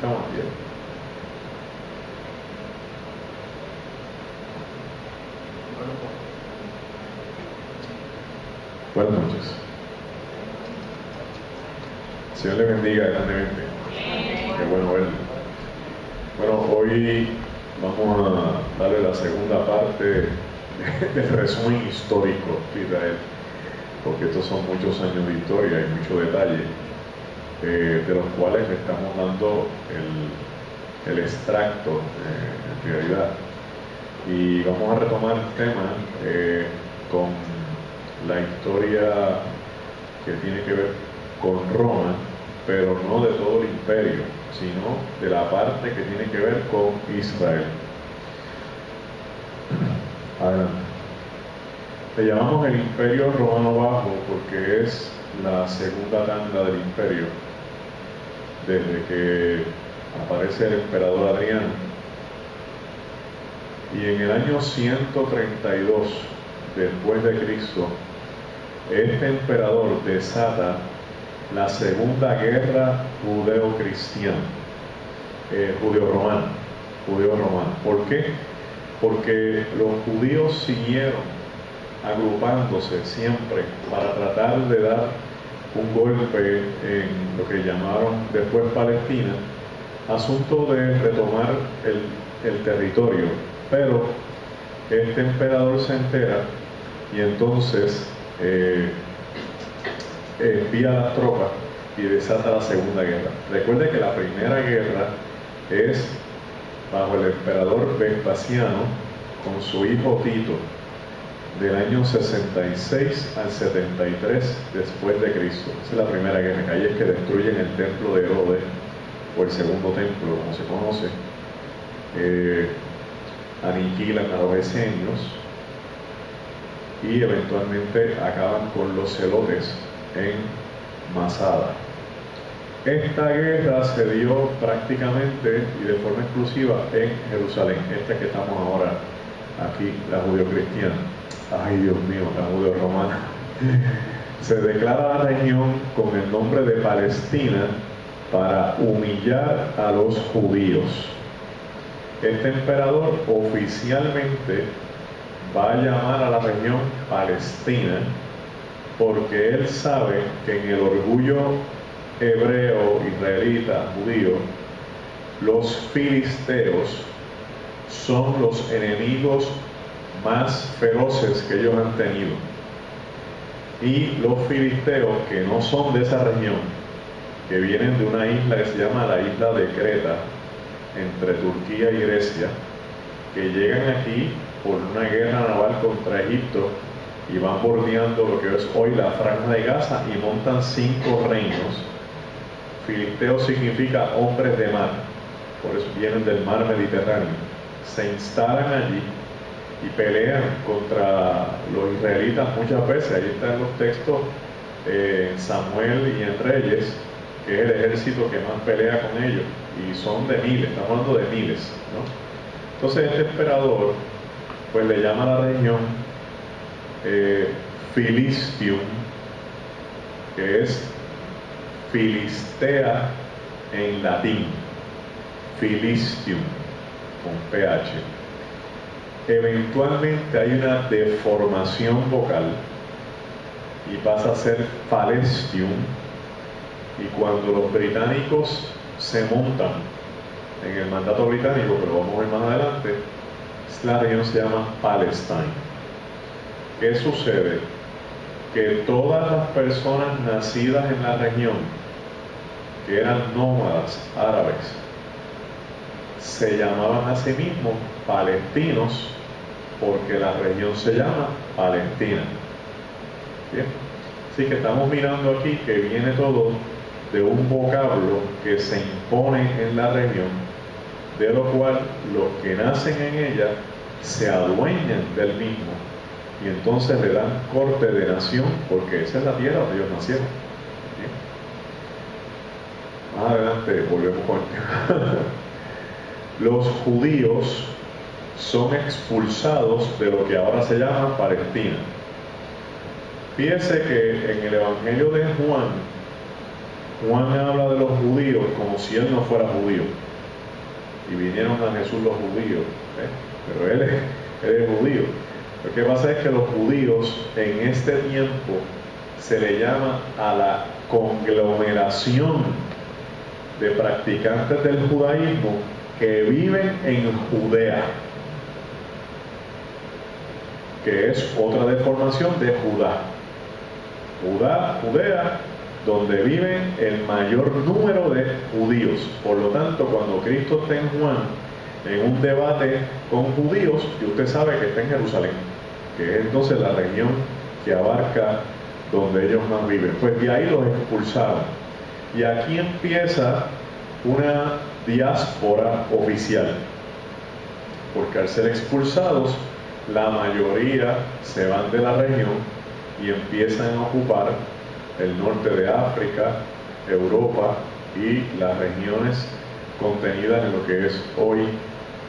Estamos bien. Buenas noches. Señor le bendiga grandemente. Qué bueno verlo. Bueno, hoy vamos a darle la segunda parte del resumen histórico de Israel, porque estos son muchos años de historia y mucho detalle, de los cuales le estamos dando el extracto en realidad. Y vamos a retomar el tema con la historia que tiene que ver con Roma, pero no de todo el imperio, sino de la parte que tiene que ver con Israel. Adelante. Le llamamos el Imperio Romano Bajo porque es la segunda tanda del imperio, desde que aparece el emperador Adriano. Y en el año 132 después de Cristo, este emperador desata la segunda guerra judeo-cristiana, judeo-romana. ¿Por qué? Porque los judíos siguieron agrupándose siempre para tratar de dar un golpe en lo que llamaron después Palestina, asunto de retomar el territorio. Pero este emperador se entera y entonces envía las tropas y desata la segunda guerra. Recuerde que la primera guerra es bajo el emperador Vespasiano con su hijo Tito, del año 66 al 73 después de Cristo. Esa es la primera guerra, que ahí es que destruyen el templo de Herodes, o el segundo templo, como se conoce. Aniquilan a los esenios y eventualmente acaban con los celotes en Masada. Esta guerra se dio prácticamente y de forma exclusiva en Jerusalén, esta que estamos ahora aquí, la judeo-cristiana. Ay, Dios mío, la judeo-romana. Se declara la región con el nombre de Palestina para humillar a los judíos. Este emperador oficialmente va a llamar a la región Palestina porque él sabe que en el orgullo hebreo, israelita, judío, los filisteos son los enemigos más feroces que ellos han tenido. Y los filisteos que no son de esa región, que vienen de una isla que se llama la isla de Creta, entre Turquía y Grecia, que llegan aquí por una guerra naval contra Egipto y van bordeando lo que es hoy la Franja de Gaza y montan 5 reinos. Filisteo significa hombres de mar, por eso vienen del mar Mediterráneo. Se instalan allí y pelean contra los israelitas muchas veces. Ahí están los textos en Samuel y en Reyes, que es el ejército que más pelea con ellos, y son de miles, estamos hablando de miles, ¿no? Entonces este emperador pues le llama a la región Filistium, que es Filistea en latín, Filistium con PH. Eventualmente hay una deformación vocal y pasa a ser Palestium, y cuando los británicos se montan en el mandato británico, que lo vamos a ver más adelante, la región se llama Palestine. ¿Qué sucede? Que todas las personas nacidas en la región, que eran nómadas árabes, se llamaban a sí mismos palestinos, porque la región se llama Palestina. ¿Bien? Así que estamos mirando aquí que viene todo de un vocablo que se impone en la región, de lo cual los que nacen en ella se adueñan del mismo y entonces le dan corte de nación, porque esa es la tierra donde ellos nacieron. Bien. Más adelante volvemos con el tema. Los judíos son expulsados de lo que ahora se llama Palestina. Fíjese que en el Evangelio de Juan Juan habla de los judíos como si él no fuera judío. Y vinieron a Jesús los judíos, pero él es judío. Lo que pasa es que los judíos en este tiempo se le llama a la conglomeración de practicantes del judaísmo que viven en Judea, que es otra deformación de Judá. Judea, donde viven el mayor número de judíos. Por lo tanto, cuando Cristo está en Juan, en un debate con judíos, y usted sabe que está en Jerusalén, que es entonces la región que abarca donde ellos más viven. Pues de ahí los expulsaron. Y aquí empieza una diáspora oficial, porque al ser expulsados, la mayoría se van de la región y empiezan a ocupar el norte de África, Europa y las regiones contenidas en lo que es hoy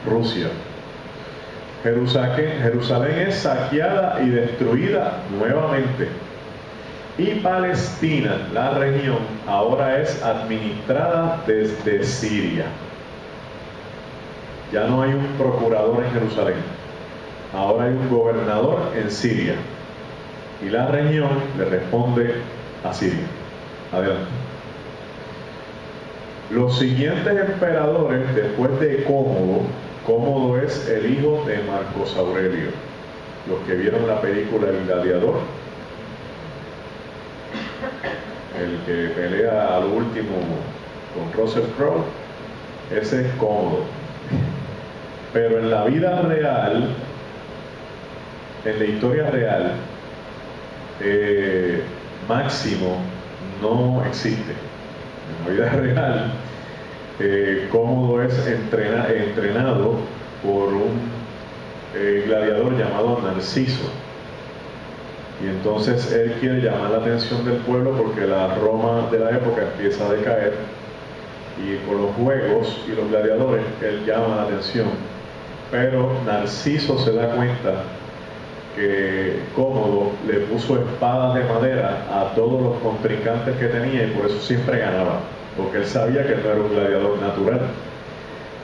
Rusia. Jerusalén es saqueada y destruida nuevamente. Y Palestina, la región, ahora es administrada desde Siria. Ya no hay un procurador en Jerusalén. Ahora hay un gobernador en Siria. Y la región le responde a Siria. Adelante. Los siguientes emperadores después de Cómodo es el hijo de Marcos Aurelio. Los que vieron la película El Gladiador, el que pelea al último con Russell Crowe, ese es Cómodo. Pero en la vida real, en la historia real, Máximo no existe. En la vida real, Cómodo es entrenado por un gladiador llamado Narciso. Y entonces él quiere llamar la atención del pueblo porque la Roma de la época empieza a decaer. Y por los juegos y los gladiadores, él llama la atención. Pero Narciso se da cuenta que Cómodo le puso espadas de madera a todos los contrincantes que tenía y por eso siempre ganaba, porque él sabía que no era un gladiador natural.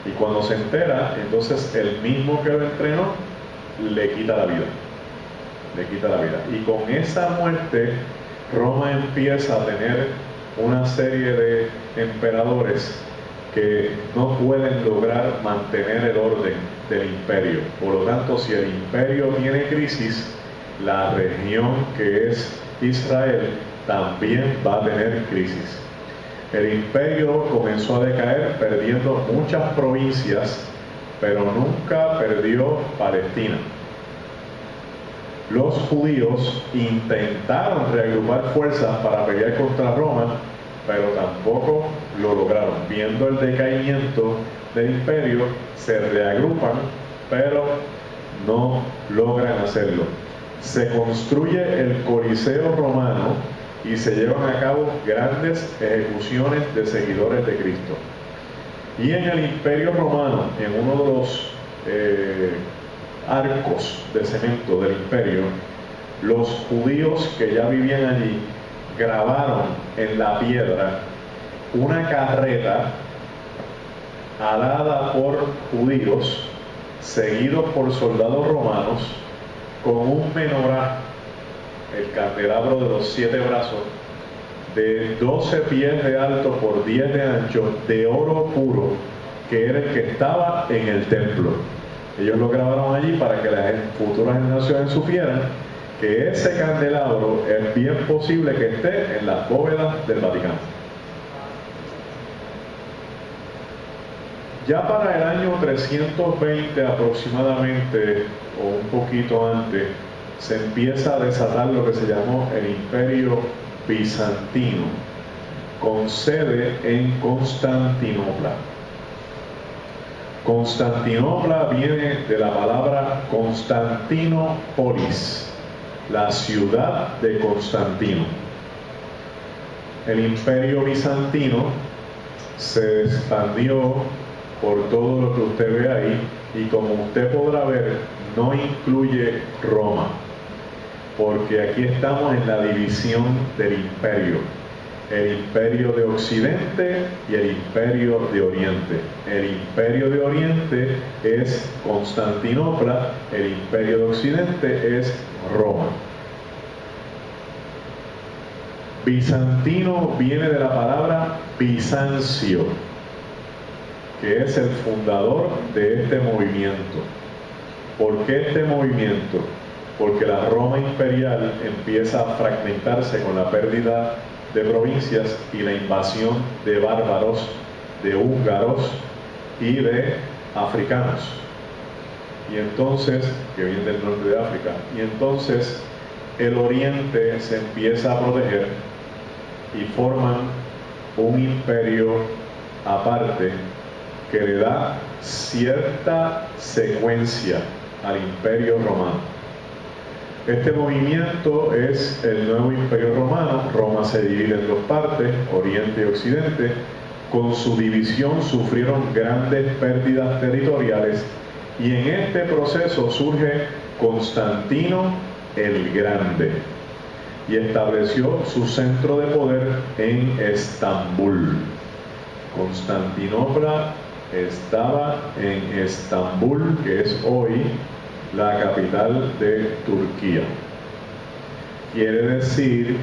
Y cuando se entera, entonces el mismo que lo entrenó le quita la vida. Y con esa muerte, Roma empieza a tener una serie de emperadores que no pueden lograr mantener el orden del imperio. Por lo tanto, si el imperio tiene crisis, la región que es Israel también va a tener crisis. El imperio comenzó a decaer perdiendo muchas provincias, pero nunca perdió Palestina. Los judíos intentaron reagrupar fuerzas para pelear contra Roma, pero tampoco lo lograron. Viendo el decaimiento del imperio, se reagrupan, pero no logran hacerlo. Se construye el Coliseo romano y se llevan a cabo grandes ejecuciones de seguidores de Cristo. Y en el Imperio Romano, en uno de los arcos de cemento del imperio, los judíos que ya vivían allí grabaron en la piedra una carreta alada por judíos, seguidos por soldados romanos, con un menorá, el candelabro de los 7 brazos, de 12 pies de alto por 10 de ancho, de oro puro, que era el que estaba en el templo. Ellos lo grabaron allí para que las futuras generaciones supieran que ese candelabro es bien posible que esté en las bóvedas del Vaticano. Ya para el año 320 aproximadamente, o un poquito antes, se empieza a desatar lo que se llamó el Imperio Bizantino, con sede en Constantinopla. Constantinopla viene de la palabra Constantinopolis, la ciudad de Constantino. El Imperio Bizantino se expandió por todo lo que usted ve ahí, y como usted podrá ver, no incluye Roma, porque aquí estamos en la división del imperio. el imperio de Occidente y el imperio de Oriente. El imperio de Oriente es Constantinopla, el imperio de Occidente es Roma. Bizantino viene de la palabra Bizancio, que es el fundador de este movimiento. ¿Por qué este movimiento? Porque la Roma imperial empieza a fragmentarse con la pérdida de provincias y la invasión de bárbaros, de húngaros y de africanos. Y entonces, que vienen del norte de África, y entonces el oriente se empieza a proteger y forman un imperio aparte que le da cierta secuencia al imperio romano. Este movimiento es el nuevo imperio romano. Roma se divide en dos partes, Oriente y Occidente. Con su división sufrieron grandes pérdidas territoriales y en este proceso surge Constantino el Grande y estableció su centro de poder en Estambul. Constantinopla estaba en Estambul, que es hoy la capital de Turquía. Quiere decir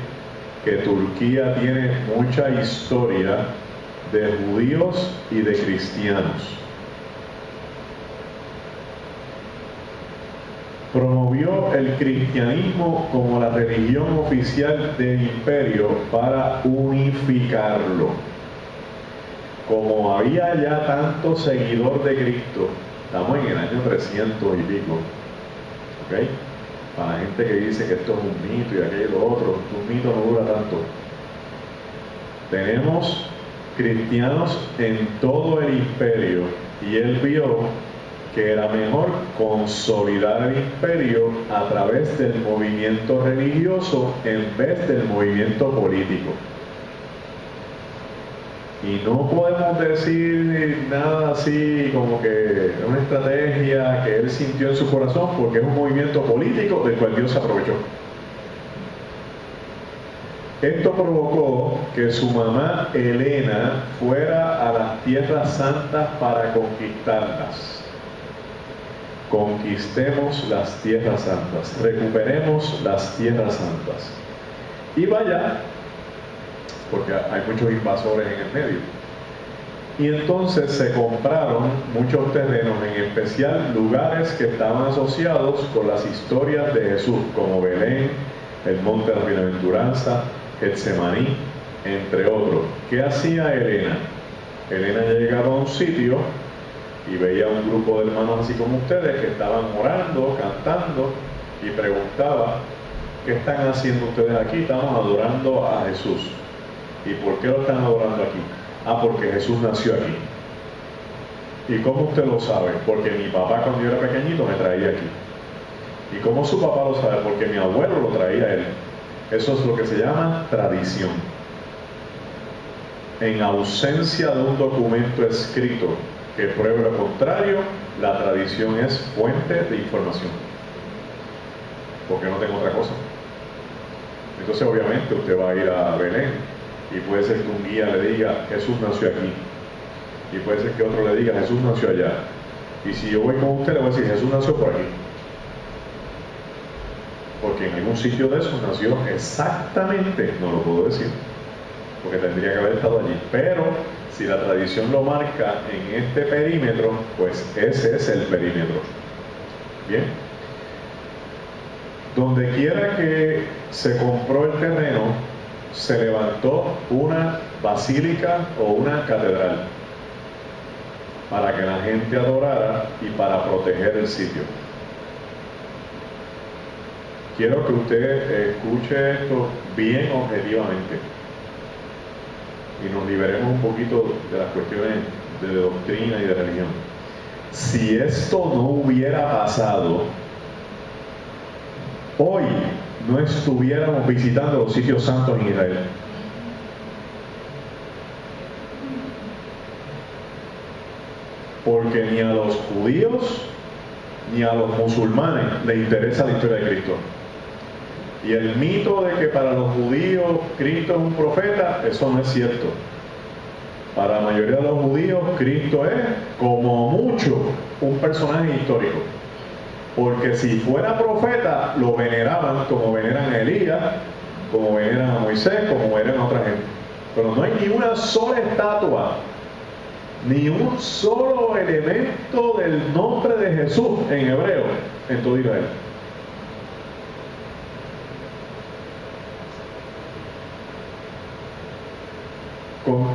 que Turquía tiene mucha historia de judíos y de cristianos. Promovió el cristianismo como la religión oficial del imperio para unificarlo. Como había ya tanto seguidor de Cristo, estamos en el año 300 y pico, ¿ok? Para la gente que dice que esto es un mito y aquello y lo otro, un mito no dura tanto. Tenemos cristianos en todo el imperio y él vio que era mejor consolidar el imperio a través del movimiento religioso en vez del movimiento político. Y no podemos decir nada así como que es una estrategia que él sintió en su corazón, porque es un movimiento político del cual Dios se aprovechó. Esto provocó que su mamá Helena fuera a las tierras santas para conquistarlas. Conquistemos las tierras santas, recuperemos las tierras santas. Y vaya, porque hay muchos invasores en el medio. Y entonces se compraron muchos terrenos, en especial lugares que estaban asociados con las historias de Jesús, como Belén, el Monte de la Bienaventuranza, Getsemaní, entre otros. ¿Qué hacía Helena? Helena llegaba a un sitio y veía un grupo de hermanos así como ustedes que estaban orando, cantando, y preguntaba: ¿qué están haciendo ustedes aquí? Estamos adorando a Jesús. ¿Y por qué lo están adorando aquí? Ah, porque Jesús nació aquí. ¿Y cómo usted lo sabe? Porque mi papá cuando yo era pequeñito me traía aquí. ¿Y cómo su papá lo sabe? Porque mi abuelo lo traía a él. Eso es lo que se llama tradición. En ausencia de un documento escrito que pruebe lo contrario, la tradición es fuente de información. Porque no tengo otra cosa. Entonces obviamente usted va a ir a Belén y puede ser que un guía le diga: Jesús nació aquí, y puede ser que otro le diga: Jesús nació allá. Y si yo voy con usted, le voy a decir: Jesús nació por aquí, porque en algún sitio de eso nació exactamente. No lo puedo decir porque tendría que haber estado allí, pero si la tradición lo marca en este perímetro, pues ese es el perímetro. Bien, donde quiera que se compró el terreno, se levantó una basílica o una catedral para que la gente adorara y para proteger el sitio. Quiero que usted escuche esto bien objetivamente y nos liberemos un poquito de las cuestiones de doctrina y de religión. Si esto no hubiera pasado, hoy no estuviéramos visitando los sitios santos en Israel. Porque ni a los judíos ni a los musulmanes les interesa la historia de Cristo. Y el mito de que para los judíos Cristo es un profeta, eso no es cierto. Para la mayoría de los judíos, Cristo es, como mucho, un personaje histórico. Porque si fuera profeta, lo veneraban como veneran a Elías, como veneran a Moisés, como veneran a otra gente. Pero no hay ni una sola estatua, ni un solo elemento del nombre de Jesús en hebreo en todo Israel.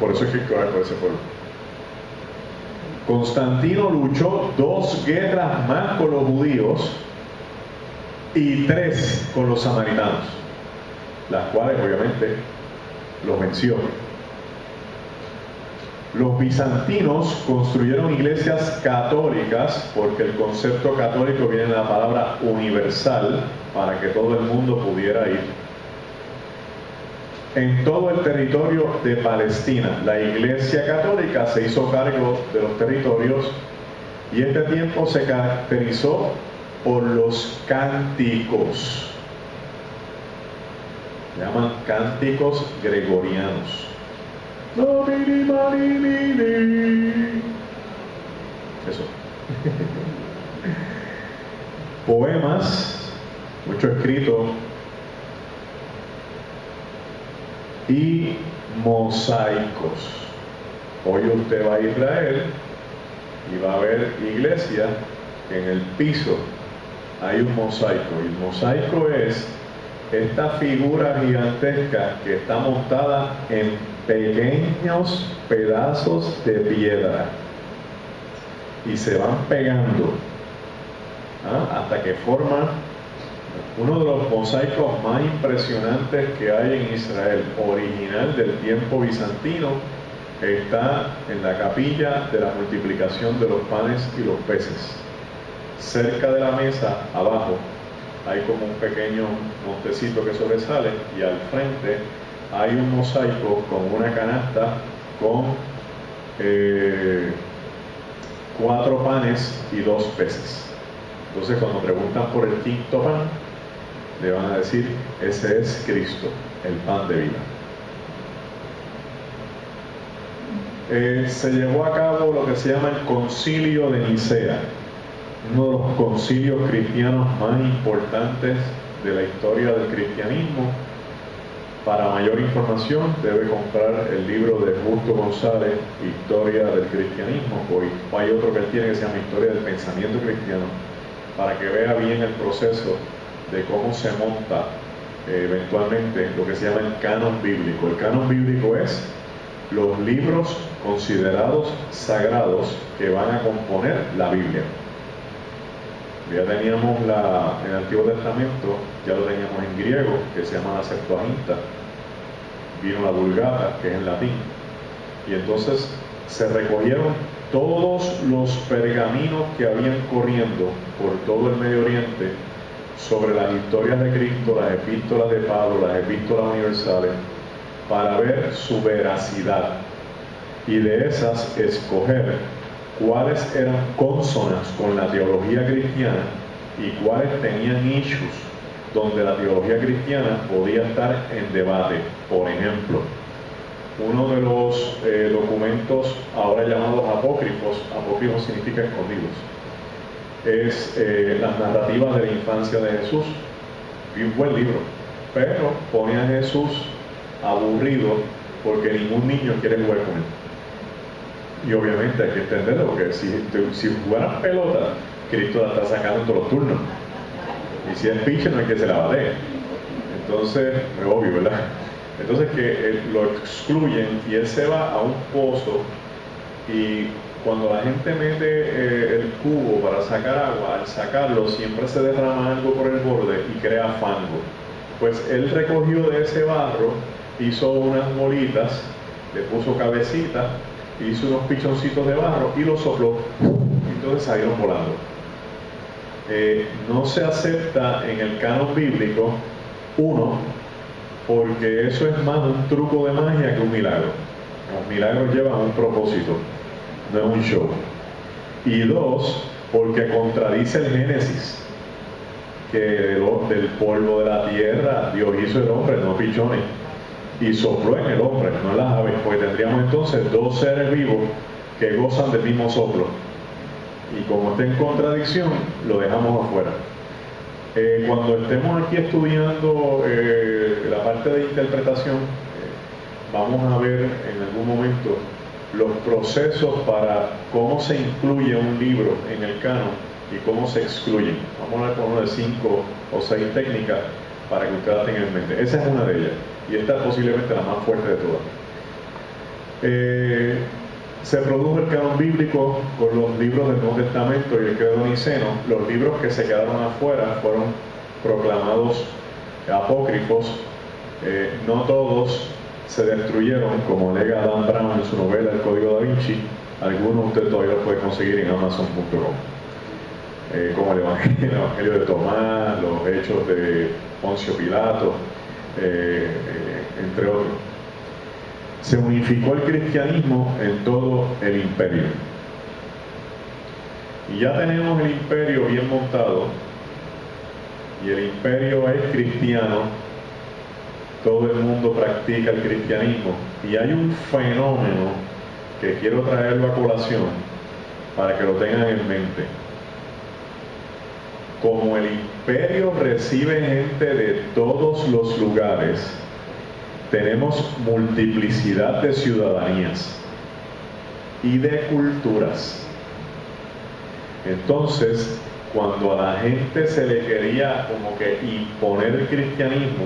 Por eso es que hay que orar por ese pueblo. Constantino luchó 2 guerras más con los judíos y 3 con los samaritanos, las cuales obviamente los venció. Los bizantinos construyeron iglesias católicas, porque el concepto católico viene de la palabra universal, para que todo el mundo pudiera ir. En todo el territorio de Palestina, la Iglesia Católica se hizo cargo de los territorios, y este tiempo se caracterizó por los cánticos. Se llaman cánticos gregorianos. Eso. Poemas, mucho escrito, y mosaicos. Hoy usted va a Israel y va a ver iglesia, en el piso hay un mosaico, y el mosaico es esta figura gigantesca que está montada en pequeños pedazos de piedra y se van pegando hasta que forman uno de los mosaicos más impresionantes que hay en Israel, original del tiempo bizantino. Está en la capilla de la multiplicación de los panes y los peces. Cerca de la mesa, abajo, hay como un pequeño montecito que sobresale, y al frente hay un mosaico con una canasta con 4 panes y 2 peces. Entonces, cuando preguntan por el quinto pan, le van a decir: ese es Cristo, el pan de vida. Se llevó a cabo lo que se llama el Concilio de Nicea, uno de los concilios cristianos más importantes de la historia del cristianismo. Para mayor información debe comprar el libro de Justo González, Historia del Cristianismo, o hay otro que él tiene que se llama Historia del Pensamiento Cristiano, para que vea bien el proceso de cómo se monta eventualmente lo que se llama el canon bíblico. El canon bíblico es los libros considerados sagrados que van a componer la Biblia. Ya teníamos en el Antiguo Testamento, ya lo teníamos en griego, que se llama la Septuaginta. Vino la Vulgata, que es en latín. Y entonces se recogieron todos los pergaminos que habían corriendo por todo el Medio Oriente sobre las historias de Cristo, las epístolas de Pablo, las epístolas universales, para ver su veracidad, y de esas escoger cuáles eran cónsonas con la teología cristiana y cuáles tenían issues donde la teología cristiana podía estar en debate. Por ejemplo, uno de los documentos ahora llamados apócrifos significa escondidos, es las narrativas de la infancia de Jesús. Y un buen libro, pero pone a Jesús aburrido porque ningún niño quiere jugar con él. Y obviamente hay que entenderlo, porque si jugaran pelota, Cristo la está sacando en todos los turnos, y si es pitcher no hay que se la batee. Entonces, es obvio, ¿verdad? Entonces que lo excluyen y él se va a un pozo, y cuando la gente mete el cubo para sacar agua, al sacarlo siempre se derrama algo por el borde y crea fango. Pues él recogió de ese barro, hizo unas bolitas, le puso cabecita, hizo unos pichoncitos de barro y lo sopló, y entonces salieron volando. No se acepta en el canon bíblico, uno, porque eso es más un truco de magia que un milagro. Los milagros llevan un propósito, no es un show. Y dos, porque contradice el Génesis. que del polvo de la tierra Dios hizo el hombre, no pichones, y sopló en el hombre, no en las aves, pues tendríamos entonces dos seres vivos que gozan del mismo soplo. Y como está en contradicción, lo dejamos afuera. Cuando estemos aquí estudiando la parte de interpretación, vamos a ver en algún momento los procesos para cómo se incluye un libro en el canon y cómo se excluyen. Vamos a hablar con uno de 5 o 6 técnicas para que ustedes tengan en mente. Esa es una de ellas, y esta es posiblemente la más fuerte de todas. Se produjo el canon bíblico con los libros del Nuevo Testamento y el Credo Niceno. Los libros que se quedaron afuera fueron proclamados apócrifos. No todos se destruyeron, como alega Dan Brown en su novela El Código Da Vinci. Algunos usted todavía los puede conseguir en Amazon.com, como el Evangelio de Tomás, los Hechos de Poncio Pilato, entre otros. Se unificó el cristianismo en todo el imperio. Y ya tenemos el imperio bien montado, y el imperio es cristiano. Todo el mundo practica el cristianismo, y hay un fenómeno que quiero traerlo a colación para que lo tengan en mente. Como el imperio recibe gente de todos los lugares, tenemos multiplicidad de ciudadanías y de culturas. Entonces, cuando a la gente se le quería como que imponer el cristianismo,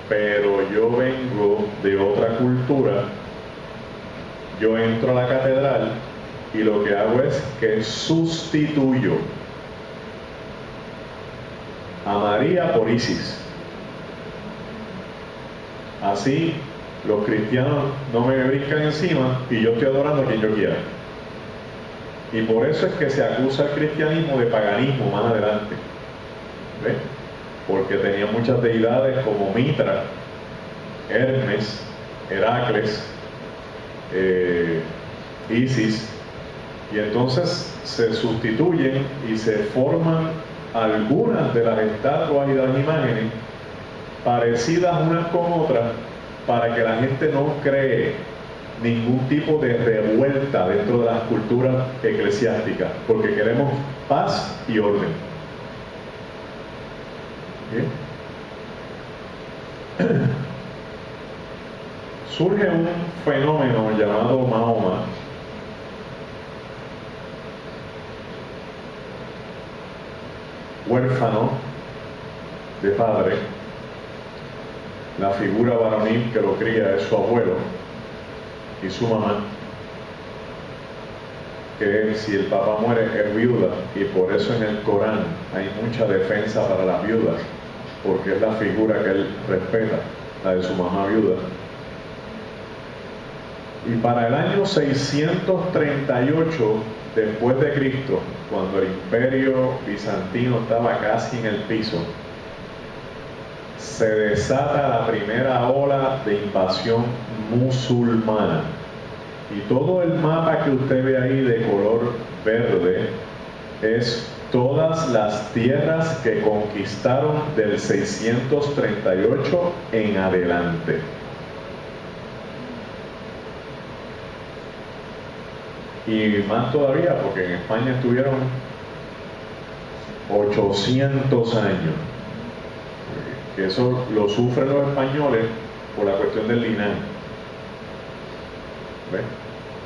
pero yo vengo de otra cultura, yo entro a la catedral y lo que hago es que sustituyo a María por Isis. Así los cristianos no me brincan encima y yo estoy adorando a quien yo quiera. Y por eso es que se acusa al cristianismo de paganismo más adelante. ¿Ves? Porque tenía muchas deidades como Mitra, Hermes, Heracles, Isis, y entonces se sustituyen y se forman algunas de las estatuas y de las imágenes parecidas unas con otras, para que la gente no cree ningún tipo de revuelta dentro de las culturas eclesiásticas, porque queremos paz y orden. ¿Bien? Surge un fenómeno llamado Mahoma, huérfano de padre. La figura varonil que lo cría es su abuelo y su mamá, que si el papá muere es viuda, y por eso en el Corán hay mucha defensa para las viudas, porque es la figura que él respeta, la de su mamá viuda. Y para el año 638 después de Cristo, cuando el imperio bizantino estaba casi en el piso, se desata la primera ola de invasión musulmana. Y todo el mapa que usted ve ahí de color verde es todas las tierras que conquistaron del 638 en adelante. Y más todavía, porque en España estuvieron 800 años. Que eso lo sufren los españoles por la cuestión del linaje. ¿Ves?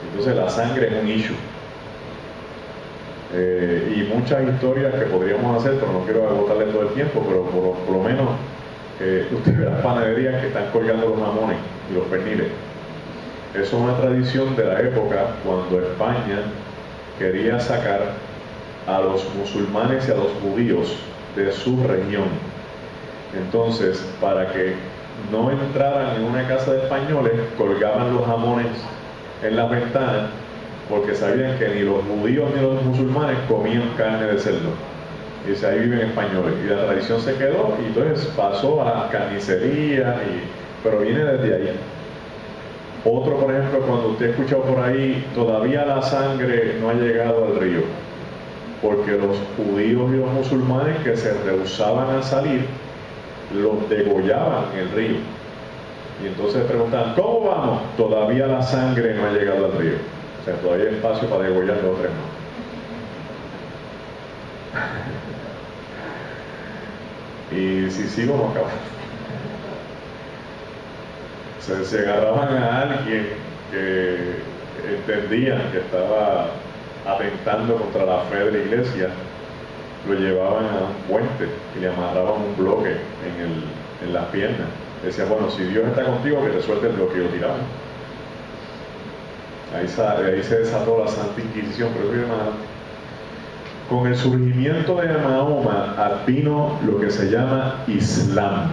Entonces la sangre es un issue. Y muchas historias que podríamos hacer, pero no quiero agotarle todo el tiempo, pero por lo menos usted ve las panaderías que están colgando los jamones y los perniles. Eso es una tradición de la época cuando España quería sacar a los musulmanes y a los judíos de su región. Entonces, para que no entraran en una casa de españoles, colgaban los jamones en las ventanas, porque sabían que ni los judíos ni los musulmanes comían carne de cerdo. Y dice, ahí viven españoles. Y la tradición se quedó, y entonces pasó a las carnicerías, pero viene desde ahí. Otro, por ejemplo, cuando usted escucha por ahí, todavía la sangre no ha llegado al río. porque los judíos y los musulmanes que se rehusaban a salir, los degollaban en el río. Y entonces preguntan, ¿cómo vamos? Todavía la sangre no ha llegado al río. O sea, todavía hay espacio para degollar los tres más. Y si sigo, no acabo. Se agarraban a alguien que entendían que estaba atentando contra la fe de la iglesia, lo llevaban a un puente y le amarraban un bloque en las piernas. Decía, bueno, si Dios está contigo, que te suelte el bloque, y lo tiraban. Ahí se desató la Santa Inquisición, pero es más. Con el surgimiento de Mahoma vino lo que se llama Islam.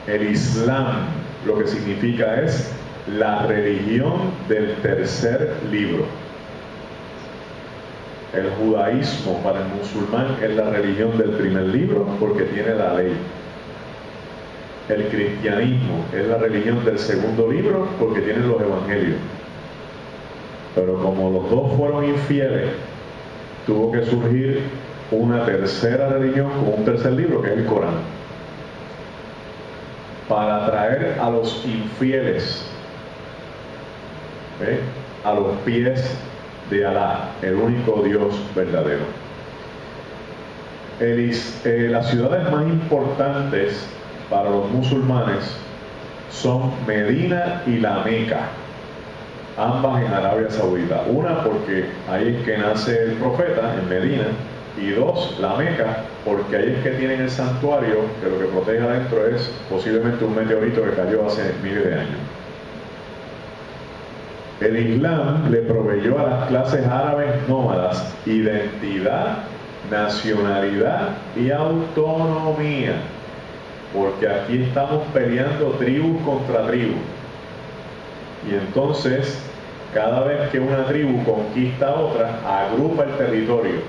El Islam lo que significa es la religión del tercer libro. El judaísmo para el musulmán es la religión del primer libro porque tiene la ley. El cristianismo es la religión del segundo libro porque tiene los evangelios. Pero como los dos fueron infieles, tuvo que surgir una tercera religión con un tercer libro que es el Corán, para traer a los infieles a los pies de Alá, el único Dios verdadero. Las ciudades más importantes para los musulmanes son Medina y la Meca, ambas en Arabia Saudita. Una porque ahí es que nace el profeta, en Medina, y dos, la Meca, porque ahí es que tienen el santuario, que lo que protege adentro es posiblemente un meteorito que cayó hace miles de años. El Islam le proveyó a las clases árabes nómadas identidad, nacionalidad y autonomía, porque aquí estamos peleando tribus contra tribus. Y entonces, cada vez que una tribu conquista a otra, agrupa el territorio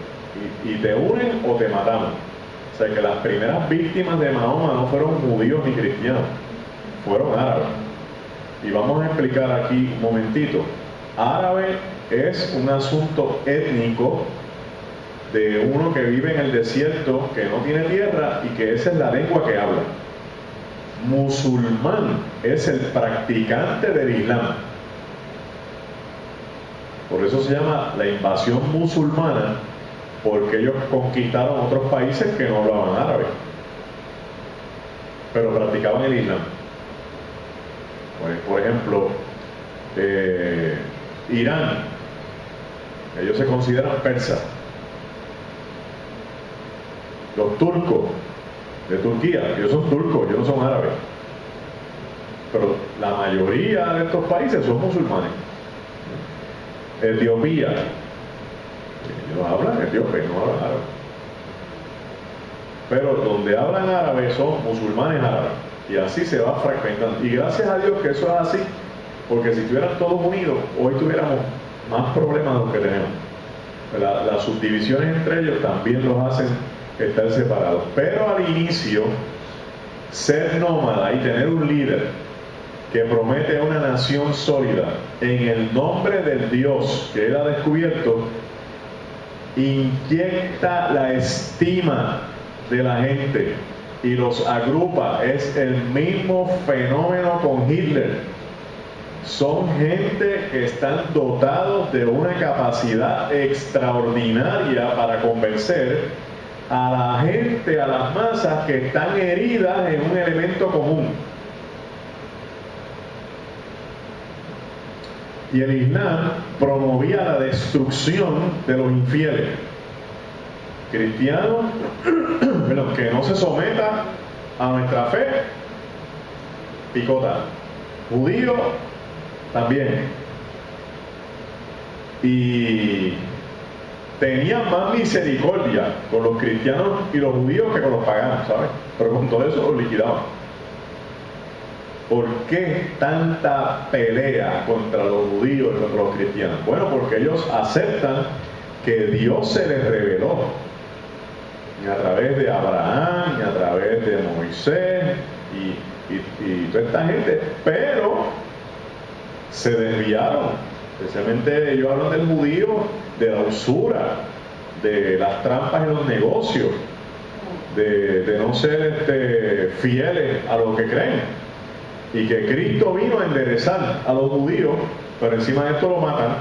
y te unen o te matamos. O sea que las primeras víctimas de Mahoma no fueron judíos ni cristianos, fueron árabes. Y vamos a explicar aquí un momentito. Árabe es un asunto étnico de uno que vive en el desierto, que no tiene tierra y que esa es la lengua que habla. Musulmán es el practicante del Islam. Por eso se llama la invasión musulmana, porque ellos conquistaron otros países que no hablaban árabe, pero practicaban el Islam. Por ejemplo, Irán, ellos se consideran persas. Los turcos de Turquía, ellos son turcos, ellos no son árabes. Pero la mayoría de estos países son musulmanes. Etiopía, ellos hablan etíope, no hablan árabe. Pero donde hablan árabe son musulmanes árabes. Y así se va fragmentando. Y gracias a Dios que eso es así, porque si estuvieran todos unidos, hoy tuviéramos más problemas de los que tenemos. Las subdivisiones entre ellos también los hacen estar separados. Pero al inicio, ser nómada y tener un líder que promete una nación sólida en el nombre del Dios que él ha descubierto, inyecta la estima de la gente y los agrupa. Es el mismo fenómeno con Hitler. Son gente que están dotados de una capacidad extraordinaria para convencer a la gente, a las masas que están heridas en un elemento común. Y el Islam promovía la destrucción de los infieles. Cristianos, que no se someta a nuestra fe, picota. Judíos, también. Y tenían más misericordia con los cristianos y los judíos que con los paganos, ¿sabes? Pero con todo eso los liquidaban. ¿Por qué tanta pelea contra los judíos y contra los cristianos? Bueno, porque ellos aceptan que Dios se les reveló, y a través de Abraham, y a través de Moisés, y toda esta gente, pero se desviaron. Especialmente ellos hablan del judío, de la usura, de las trampas en los negocios, de no ser fieles a lo que creen, y que Cristo vino a enderezar a los judíos, pero encima de esto lo matan,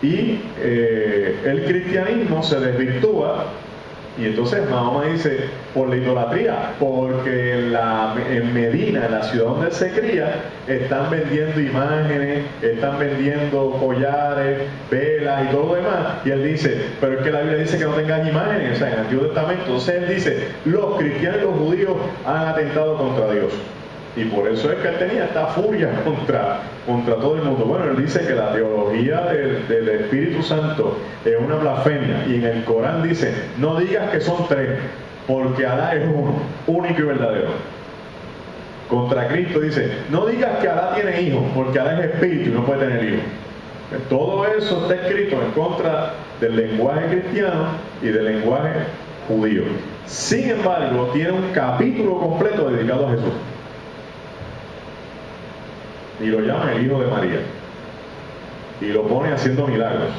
y el cristianismo se desvirtúa. Y entonces Mahoma dice, por la idolatría, porque en Medina, en la ciudad donde él se cría, están vendiendo imágenes, están vendiendo collares, velas y todo lo demás. Y él dice, pero es que la Biblia dice que no tengan imágenes, o sea, en el Antiguo Testamento. Entonces él dice, los cristianos y los judíos han atentado contra Dios. Y por eso es que él tenía esta furia contra todo el mundo. Bueno, él dice que la teología del Espíritu Santo es una blasfemia. Y en el Corán dice, no digas que son tres, porque Alá es uno, único y verdadero. Contra Cristo dice, no digas que Alá tiene hijos, porque Alá es espíritu y no puede tener hijos. Todo eso está escrito en contra del lenguaje cristiano y del lenguaje judío. Sin embargo, tiene un capítulo completo dedicado a Jesús. Y lo llama el Hijo de María. Y lo pone haciendo milagros.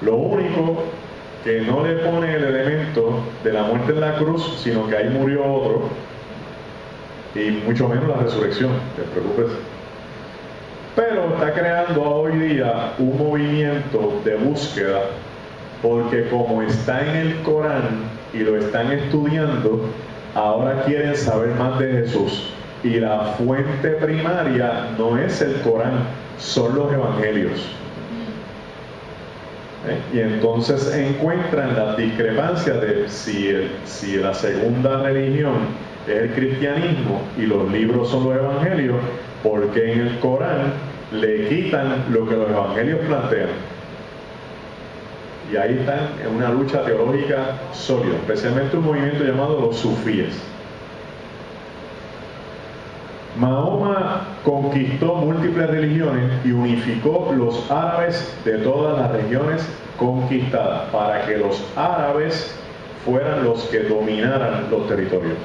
Lo único que no le pone el elemento de la muerte en la cruz, sino que ahí murió otro, y mucho menos la resurrección, no te preocupes. Pero está creando hoy día un movimiento de búsqueda, porque como está en el Corán y lo están estudiando, ahora quieren saber más de Jesús. Y la fuente primaria no es el Corán, son los evangelios. Y entonces encuentran las discrepancias de si la segunda religión es el cristianismo y los libros son los evangelios, porque en el Corán le quitan lo que los evangelios plantean. Y ahí están en una lucha teológica sólida, especialmente un movimiento llamado los sufíes. Mahoma conquistó múltiples religiones y unificó los árabes de todas las regiones conquistadas para que los árabes fueran los que dominaran los territorios.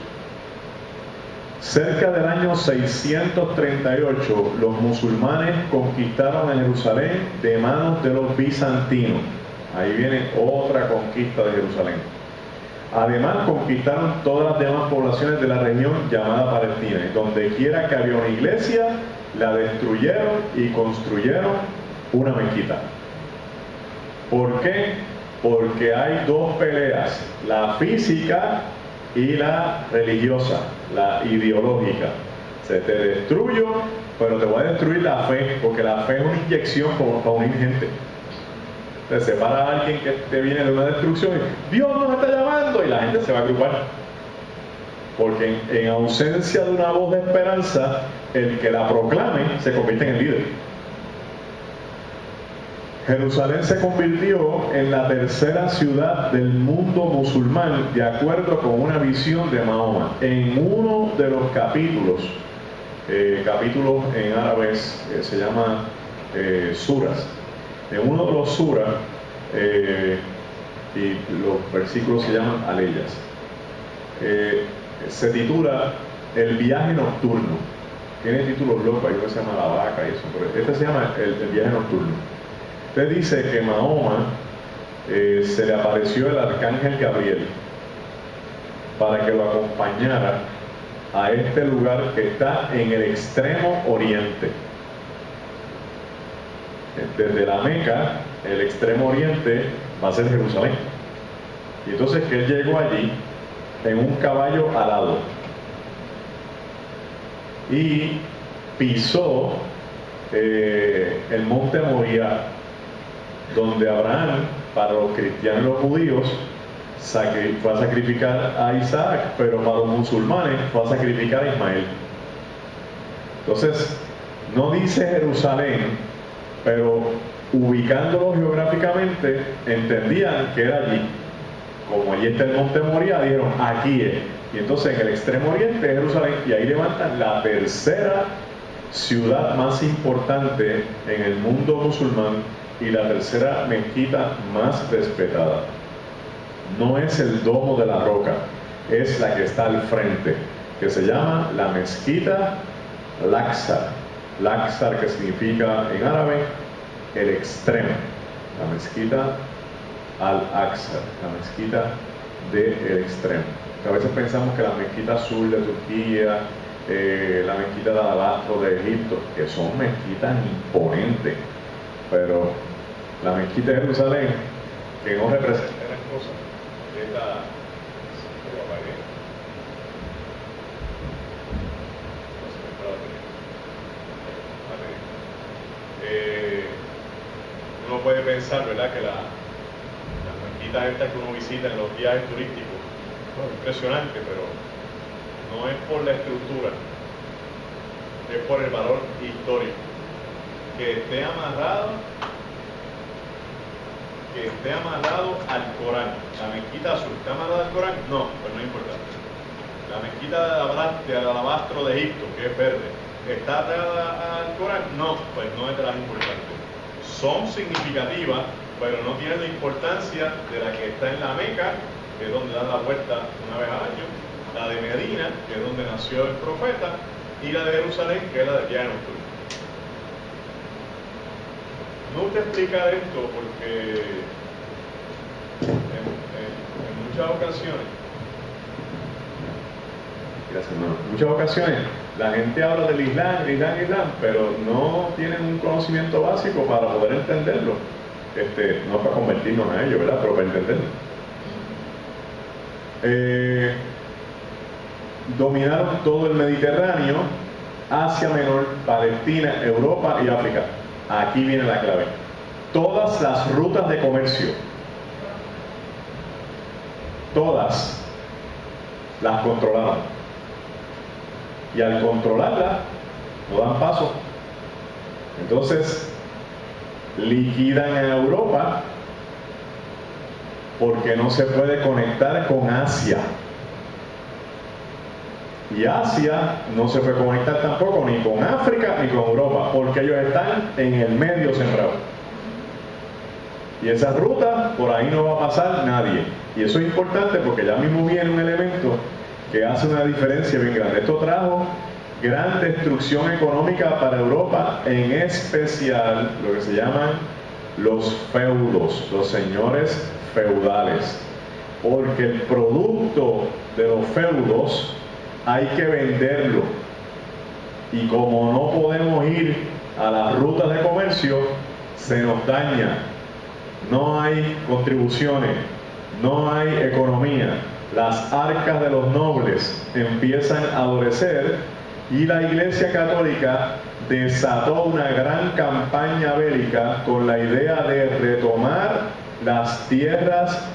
Cerca del año 638, los musulmanes conquistaron a Jerusalén de manos de los bizantinos. Ahí viene otra conquista de Jerusalén. Además, conquistaron todas las demás poblaciones de la región llamada Palestina. Y donde quiera que había una iglesia, la destruyeron y construyeron una mezquita. ¿Por qué? Porque hay dos peleas, la física y la religiosa, la ideológica. Se te destruyo, pero te voy a destruir la fe, porque la fe es una inyección para unir gente. Te separa a alguien que te viene de una destrucción y Dios nos está llamando, y la gente se va a agrupar, porque en ausencia de una voz de esperanza, el que la proclame se convierte en el líder. Jerusalén se convirtió en la tercera ciudad del mundo musulmán, de acuerdo con una visión de Mahoma. En uno de los capítulos en árabe se llama suras. En uno de los suras, y los versículos se llaman aleyas, se titula El viaje nocturno. Tiene títulos locos, hay uno que se llama La vaca y eso, pero este se llama el viaje nocturno. Usted dice que Mahoma se le apareció el arcángel Gabriel para que lo acompañara a este lugar que está en el extremo oriente. Desde la Meca, el extremo oriente va a ser Jerusalén. Y entonces que él llegó allí en un caballo alado y pisó el monte Moriah, donde Abraham, para los cristianos y los judíos, fue a sacrificar a Isaac, pero para los musulmanes fue a sacrificar a Ismael. Entonces, no dice Jerusalén, pero ubicándolo geográficamente, entendían que era allí. Como allí está el monte Moriah, dijeron, aquí es. Y entonces en el extremo oriente es Jerusalén, y ahí levantan la tercera ciudad más importante en el mundo musulmán y la tercera mezquita más respetada. No es el Domo de la Roca, es la que está al frente, que se llama la mezquita Al-Aqsa. Al-Aqsa, que significa en árabe el extremo, la mezquita al-Aqsa, la mezquita del extremo. Que a veces pensamos que la mezquita azul de Turquía, la mezquita de alabastro de Egipto, que son mezquitas imponentes, pero la mezquita de Jerusalén, que no representa gran cosa, es la... uno puede pensar, ¿verdad?, que las mezquitas estas que uno visita en los viajes turísticos, bueno, impresionante, pero no es por la estructura, es por el valor histórico. Que esté amarrado al Corán. La mezquita azul está amarrada al Corán, no, pues no es importante. La mezquita de alabastro de Egipto, que es verde, ¿está atada al Corán? No, pues no es de las importantes. Son significativas, pero no tienen la importancia de la que está en la Meca, que es donde dan la vuelta una vez al año, la de Medina, que es donde nació el profeta, y la de Jerusalén, que es la de viaje nocturno. Me gusta explicar esto porque en muchas ocasiones, gracias, hermano, en muchas ocasiones la gente habla del Islam, pero no tienen un conocimiento básico para poder entenderlo. No para convertirnos a ello, ¿verdad?, pero para entenderlo. Dominaron todo el Mediterráneo, Asia Menor, Palestina, Europa y África. Aquí viene la clave. Todas las rutas de comercio, todas las controlaron. Y al controlarlas, no dan paso. Entonces, liquidan a Europa porque no se puede conectar con Asia. Y Asia no se puede conectar tampoco ni con África ni con Europa, porque ellos están en el medio sembrados. Y esa ruta, por ahí no va a pasar nadie. Y eso es importante porque ya mismo viene un elemento que hace una diferencia bien grande. Esto trajo gran destrucción económica para Europa, en especial lo que se llaman los feudos, los señores feudales. Porque el producto de los feudos hay que venderlo, y como no podemos ir a las rutas de comercio, se nos daña, no hay contribuciones, no hay economía, las arcas de los nobles empiezan a adolecer, y la Iglesia Católica desató una gran campaña bélica con la idea de retomar las tierras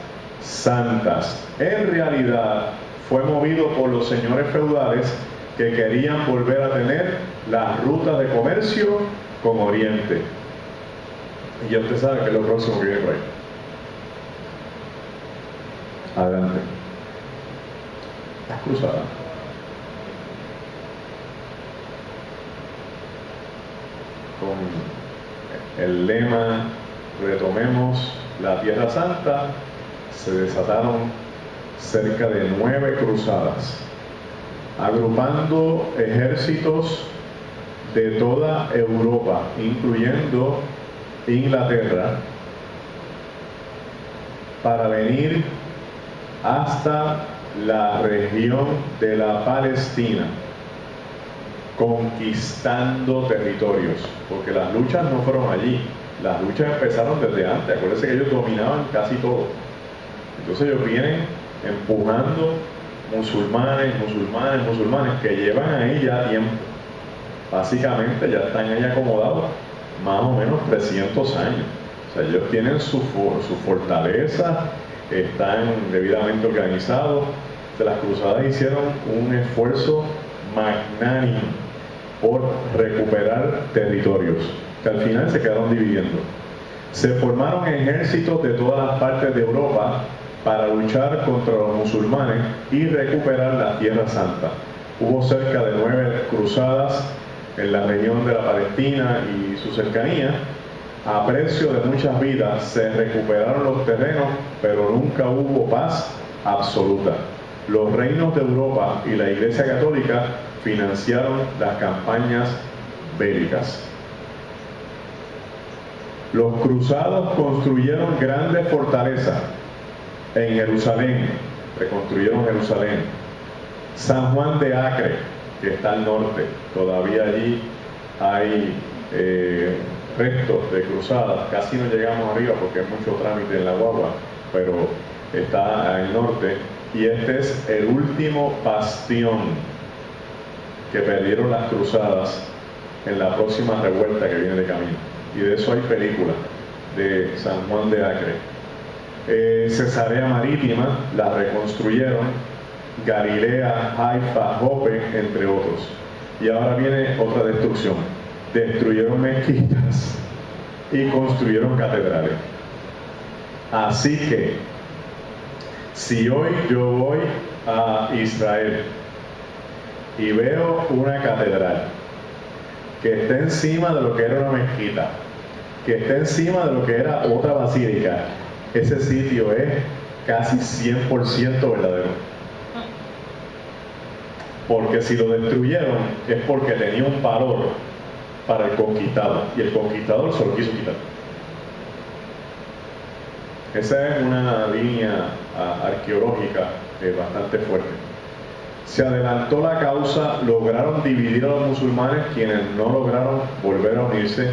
santas. En realidad fue movido por los señores feudales que querían volver a tener las rutas de comercio con Oriente. Y ya usted sabe que es lo próximo que viene por ahí. Adelante. Las cruzadas. Con el lema "Retomemos la Tierra Santa", se desataron cerca de 9 cruzadas, agrupando ejércitos de toda Europa, incluyendo Inglaterra, para venir hasta la región de la Palestina, conquistando territorios, porque las luchas no fueron allí, las luchas empezaron desde antes. Acuérdense que ellos dominaban casi todo. Entonces ellos vienen empujando musulmanes que llevan ahí ya tiempo. Básicamente ya están ahí acomodados más o menos 300 años. O sea, ellos tienen su fortaleza, están debidamente organizados. Las cruzadas hicieron un esfuerzo magnánimo por recuperar territorios, que al final se quedaron dividiendo. Se formaron ejércitos de todas las partes de Europa para luchar contra los musulmanes y recuperar la Tierra Santa. Hubo cerca de 9 cruzadas en la región de la Palestina y su cercanía. A precio de muchas vidas se recuperaron los terrenos, pero nunca hubo paz absoluta. Los reinos de Europa y la Iglesia Católica financiaron las campañas bélicas. Los cruzados construyeron grandes fortalezas en Jerusalén, reconstruyeron Jerusalén. San Juan de Acre, que está al norte, todavía allí hay restos de cruzadas. Casi no llegamos arriba porque hay mucho trámite en la guagua, pero está al norte. Y este es el último bastión que perdieron las cruzadas en la próxima revuelta que viene de camino. Y de eso hay película de San Juan de Acre. Cesarea Marítima la reconstruyeron, Galilea, Haifa, Jope, entre otros. Y ahora viene otra destrucción. Destruyeron mezquitas y construyeron catedrales. Así que, si hoy yo voy a Israel y veo una catedral que está encima de lo que era una mezquita, que está encima de lo que era otra basílica, ese sitio es casi 100% verdadero. Porque si lo destruyeron es porque tenía un valor para el conquistado, y el conquistador se lo quiso quitar. Esa es una línea arqueológica bastante fuerte. Se adelantó la causa, lograron dividir a los musulmanes, quienes no lograron volver a unirse,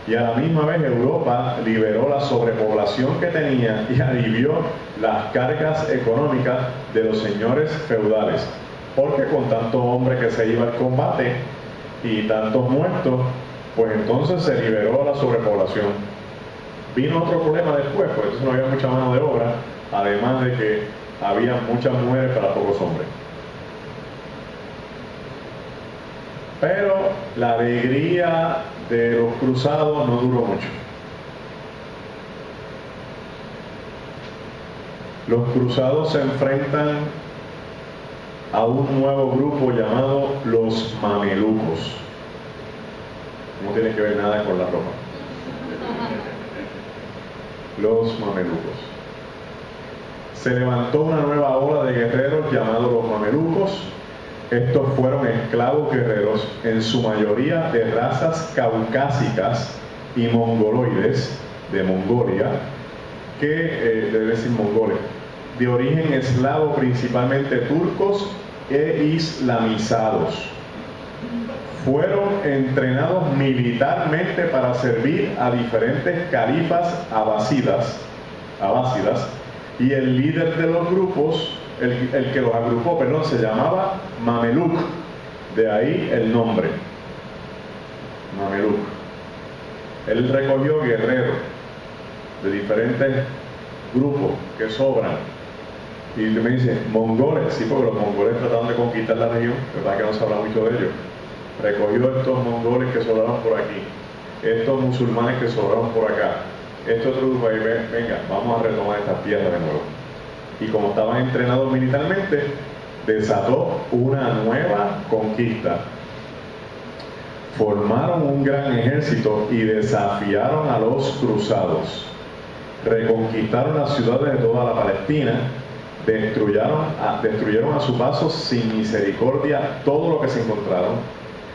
y a la misma vez Europa liberó la sobrepoblación que tenía y alivió las cargas económicas de los señores feudales, porque con tanto hombre que se iba al combate y tantos muertos, pues entonces se liberó la sobrepoblación. Vino otro problema después, pues entonces no había mucha mano de obra, además de que había muchas mujeres para pocos hombres. Pero la alegría de los cruzados no duró mucho. Los cruzados se enfrentan a un nuevo grupo llamado los mamelucos. No tiene que ver nada con la ropa. Los mamelucos. Se levantó una nueva ola de guerreros llamados los mamelucos. Estos fueron esclavos guerreros, en su mayoría de razas caucásicas y mongoloides, de Mongolia, que debe decir mongoles, de origen eslavo, principalmente turcos e islamizados. Fueron entrenados militarmente para servir a diferentes califas abásidas, y el líder de los grupos, el que los agrupó, se llamaba Mameluk, de ahí el nombre, Mameluk. Él recogió guerreros de diferentes grupos que sobran. Y me dice, mongoles, sí, porque los mongoles trataron de conquistar la región, verdad que no se habla mucho de ellos. Recogió estos mongoles que sobraron por aquí, estos musulmanes que sobraron por acá, este otro grupo ahí, venga, vamos a retomar estas tierras de nuevo. Y como estaban entrenados militarmente, desató una nueva conquista. Formaron un gran ejército y desafiaron a los cruzados. Reconquistaron las ciudades de toda la Palestina, destruyeron a su paso sin misericordia todo lo que se encontraron,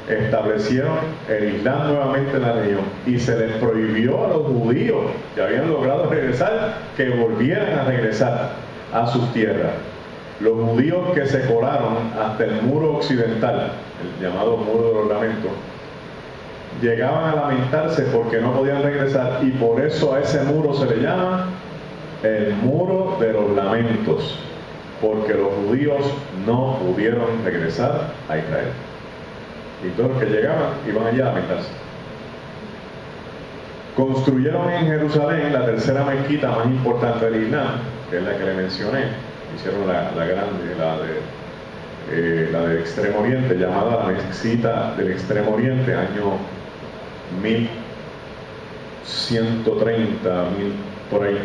establecieron el Islam nuevamente en la región y se les prohibió a los judíos que habían logrado regresar que volvieran a regresar a sus tierras. Los judíos que se colaron hasta el muro occidental, el llamado muro de los lamentos, llegaban a lamentarse porque no podían regresar, y por eso a ese muro se le llama el muro de los lamentos, porque los judíos no pudieron regresar a Israel, y todos los que llegaban iban allá a lamentarse. Construyeron en Jerusalén la tercera mezquita más importante del Islam, que es la que le mencioné. Hicieron la grande, la del Extremo Oriente, llamada la Mezquita del Extremo Oriente, año 1130, por ahí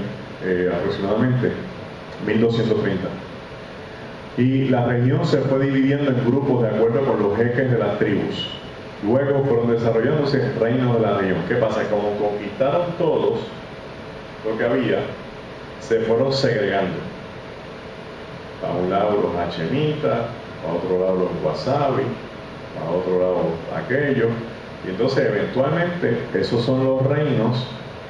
aproximadamente, 1230. Y la región se fue dividiendo en grupos de acuerdo con los jeques de las tribus. Luego fueron desarrollándose reinos de la región. ¿Qué pasa? Como conquistaron todos lo que había, se fueron segregando. A un lado los hachemitas, a otro lado los wasabi, a otro lado aquellos. Y entonces eventualmente esos son los reinos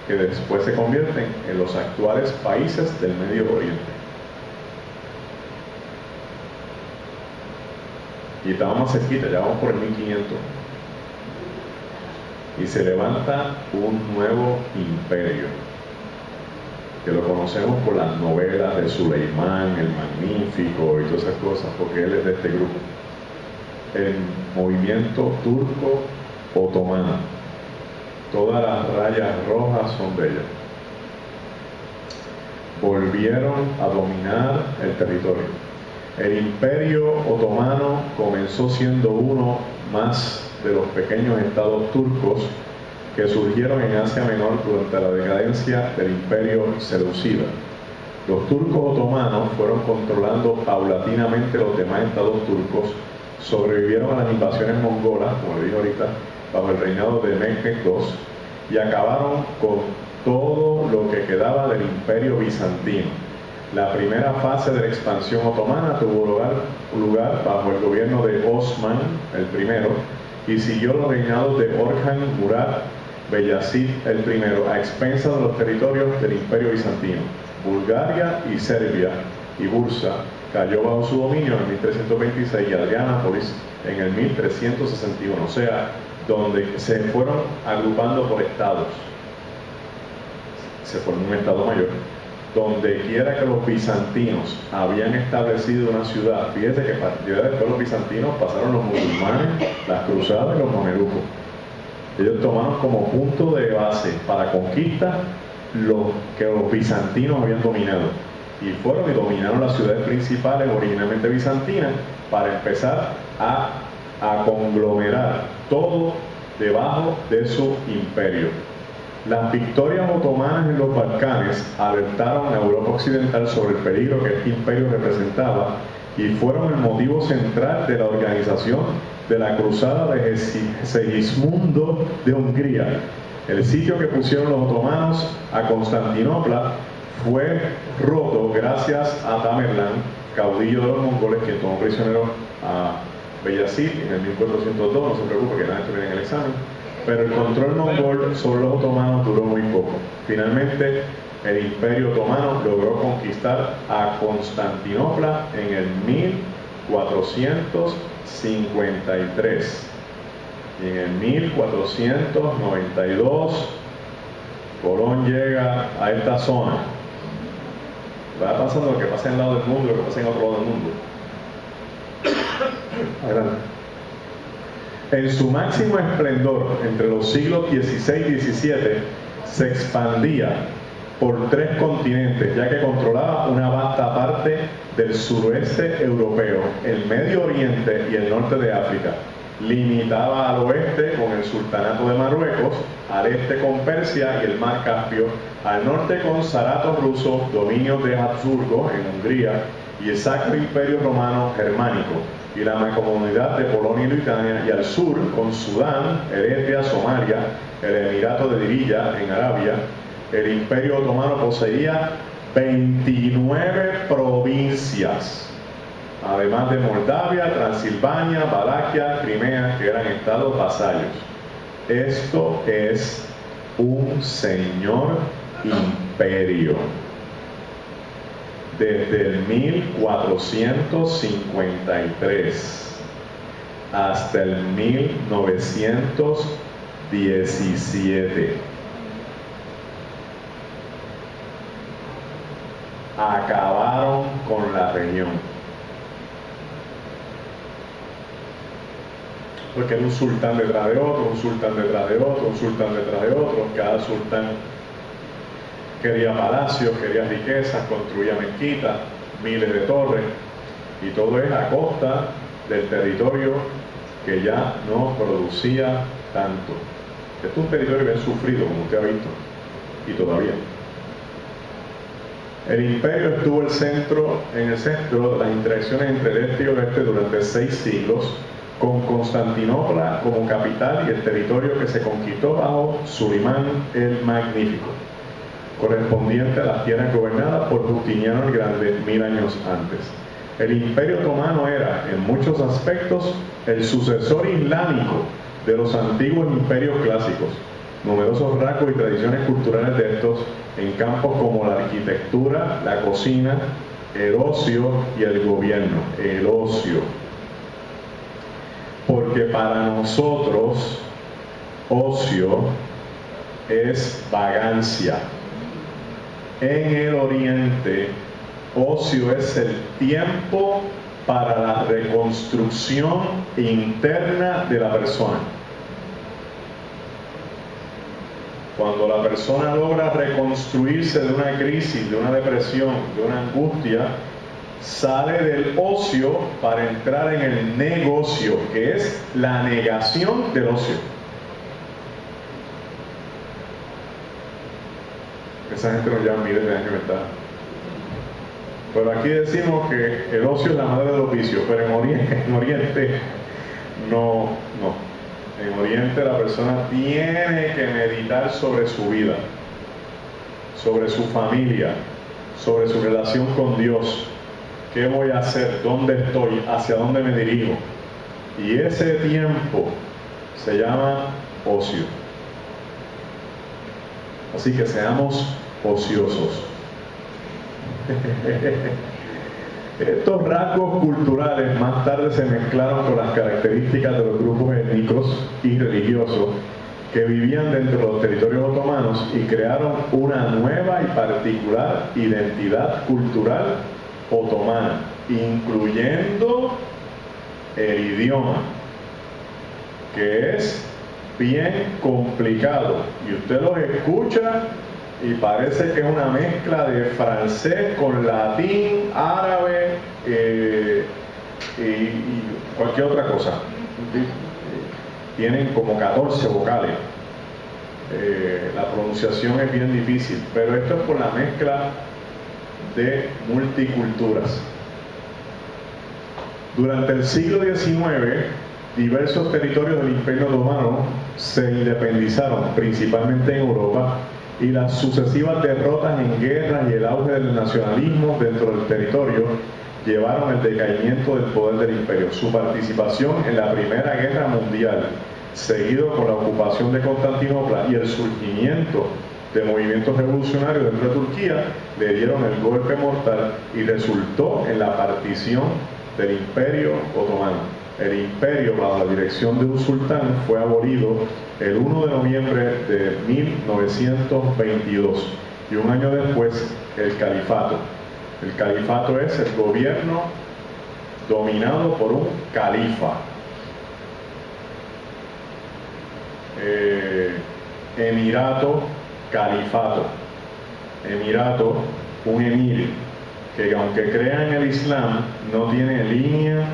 que después se convierten en los actuales países del Medio Oriente. Y estamos más cerquita, ya vamos por el 1500. Y se levanta un nuevo imperio, que lo conocemos por las novelas de Suleimán, el Magnífico y todas esas cosas, porque él es de este grupo. El movimiento turco-otomano. Todas las rayas rojas son de ellos. Volvieron a dominar el territorio. El imperio otomano comenzó siendo uno más de los pequeños estados turcos que surgieron en Asia Menor durante la decadencia del imperio seleucida. Los turcos otomanos fueron controlando paulatinamente los demás estados turcos, sobrevivieron a las invasiones mongolas, como le dije ahorita, bajo el reinado de Mehmed II, y acabaron con todo lo que quedaba del imperio bizantino. La primera fase de la expansión otomana tuvo lugar bajo el gobierno de Osman el primero y siguió los reinados de Orhan Murad Beyazid el primero a expensas de los territorios del imperio bizantino. Bulgaria y Serbia y Bursa cayó bajo su dominio en el 1326 y Adrianápolis en el 1361, o sea, donde se fueron agrupando por estados. Se formó un estado mayor. Donde quiera que los bizantinos habían establecido una ciudad, fíjese que ya después los bizantinos pasaron los musulmanes, las cruzadas y los mamelucos. Ellos tomaron como punto de base para conquista lo que los bizantinos habían dominado. Y fueron y dominaron las ciudades principales originalmente bizantinas para empezar a conglomerar todo debajo de su imperio. Las victorias otomanas en los Balcanes alertaron a Europa Occidental sobre el peligro que este imperio representaba y fueron el motivo central de la organización de la cruzada de Segismundo de Hungría. El sitio que pusieron los otomanos a Constantinopla fue roto gracias a Tamerlán, caudillo de los mongoles, que tomó prisionero a Beyazid en el 1402, no se preocupe que nada estuviera en el examen. Pero el control mongol sobre los otomanos duró muy poco. Finalmente, el imperio otomano logró conquistar a Constantinopla en el 1453. Y en el 1492, Colón llega a esta zona. Va pasando lo que pasa en el lado del mundo y lo que pasa en otro lado del mundo. Adelante. En su máximo esplendor, entre los siglos XVI y XVII, se expandía por 3 continentes, ya que controlaba una vasta parte del suroeste europeo, el Medio Oriente y el norte de África. Limitaba al oeste con el Sultanato de Marruecos, al este con Persia y el Mar Caspio, al norte con Sarato ruso, dominio de Habsburgo en Hungría, y el Sacro Imperio Romano Germánico, y la mancomunidad de Polonia y Lituania, y al sur con Sudán, Eritrea, Somalia, el Emirato de Diriyah en Arabia. El Imperio Otomano poseía 29 provincias, además de Moldavia, Transilvania, Valaquia, Crimea, que eran estados vasallos. Esto es un señor imperio. Desde el 1453 hasta el 1917 acabaron con la región, porque era un sultán detrás de otro, un sultán detrás de otro, un sultán detrás de otro. Cada sultán quería palacios, quería riquezas, construía mezquitas, miles de torres, y todo es a costa del territorio que ya no producía tanto. Este es un territorio bien sufrido, como usted ha visto, y todavía. El imperio estuvo en el centro de las interacciones entre el este y el oeste durante 6 siglos, con Constantinopla como capital y el territorio que se conquistó bajo Suleimán el Magnífico, correspondiente a las tierras gobernadas por Justiniano el Grande 1000 años antes. El Imperio Otomano era, en muchos aspectos, el sucesor islámico de los antiguos imperios clásicos. numerosos rasgos y tradiciones culturales de estos en campos como la arquitectura, la cocina, el ocio y el gobierno. El ocio. Porque para nosotros, ocio es vagancia. En el Oriente, ocio es el tiempo para la reconstrucción interna de la persona. Cuando la persona logra reconstruirse de una crisis, de una depresión, de una angustia, sale del ocio para entrar en el negocio, que es la negación del ocio. Esa gente nos lleva miles de años, ¿verdad? Pero aquí decimos que el ocio es la madre de los vicios, pero en Oriente no. En Oriente la persona tiene que meditar sobre su vida, sobre su familia, sobre su relación con Dios. ¿Qué voy a hacer? ¿Dónde estoy? ¿Hacia dónde me dirijo? Y ese tiempo se llama ocio. Así que seamos ociosos. Estos rasgos culturales más tarde se mezclaron con las características de los grupos étnicos y religiosos que vivían dentro de los territorios otomanos y crearon una nueva y particular identidad cultural otomana, incluyendo el idioma, que es bien complicado. Y usted los escucha y parece que es una mezcla de francés con latín, árabe y cualquier otra cosa. Tienen como 14 vocales. La pronunciación es bien difícil, pero esto es por la mezcla de multiculturas. Durante el siglo XIX, diversos territorios del Imperio Otomano se independizaron, principalmente en Europa, y las sucesivas derrotas en guerras y el auge del nacionalismo dentro del territorio llevaron al decaimiento del poder del imperio. Su participación en la Primera Guerra Mundial, seguido con la ocupación de Constantinopla y el surgimiento de movimientos revolucionarios dentro de Turquía, le dieron el golpe mortal y resultó en la partición del Imperio Otomano. El imperio, bajo la dirección de un sultán, fue abolido el 1 de noviembre de 1922 y un año después el califato. El califato es el gobierno dominado por un califa. Emirato, califato. Emirato, un emir, que aunque crea en el Islam, no tiene línea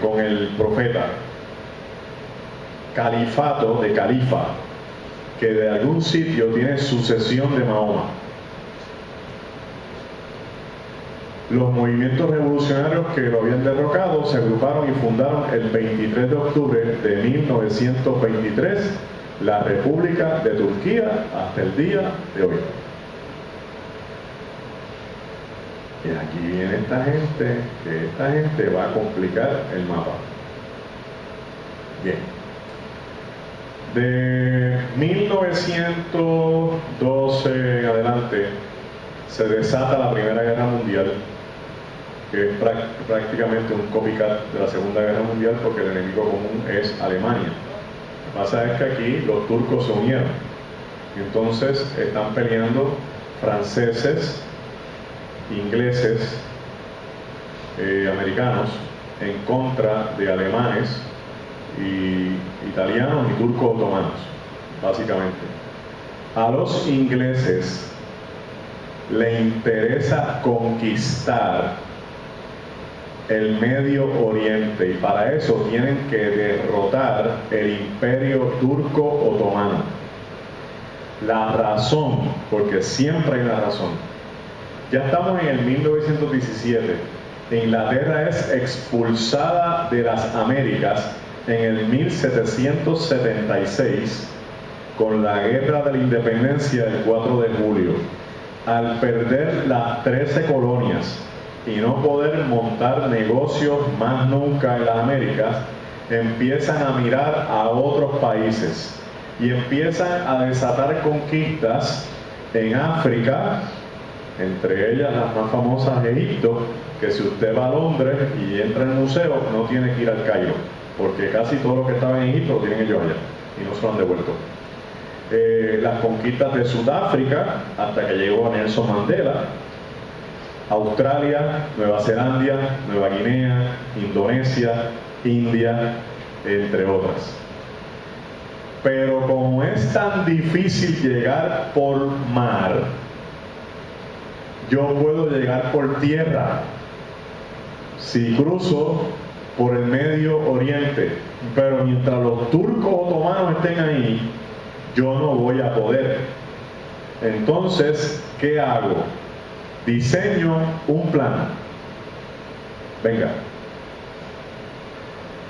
con el profeta. Califato, de califa, que de algún sitio tiene sucesión de Mahoma. Los movimientos revolucionarios que lo habían derrocado se agruparon y fundaron el 23 de octubre de 1923 la República de Turquía hasta el día de hoy. Y aquí viene esta gente, que esta gente va a complicar el mapa. Bien. De 1912 en adelante se desata la Primera Guerra Mundial, que es prácticamente un copycat de la Segunda Guerra Mundial, porque el enemigo común es Alemania. Lo que pasa es que aquí los turcos se unieron. Entonces están peleando franceses, ingleses, americanos en contra de alemanes y italianos y turcos otomanos, básicamente. A los ingleses le interesa conquistar el Medio Oriente y para eso tienen que derrotar el imperio turco otomano. La razón, porque siempre hay una razón. Ya estamos en el 1917. Inglaterra es expulsada de las Américas en el 1776 con la Guerra de la Independencia del 4 de julio. Al perder las 13 colonias y no poder montar negocios más nunca en las Américas, empiezan a mirar a otros países. y empiezan a desatar conquistas en África, entre ellas las más famosas Egipto, que si usted va a Londres y entra al museo no tiene que ir al Cairo, porque casi todo lo que estaba en Egipto lo tienen ellos allá y no se lo han devuelto. Las conquistas de Sudáfrica hasta que llegó Nelson Mandela, Australia, Nueva Zelanda, Nueva Guinea, Indonesia, India, entre otras. Pero como es tan difícil llegar por mar, yo puedo llegar por tierra si cruzo por el Medio Oriente, pero mientras los turcos otomanos estén ahí, yo no voy a poder. Entonces, ¿qué hago? Diseño un plan. Venga.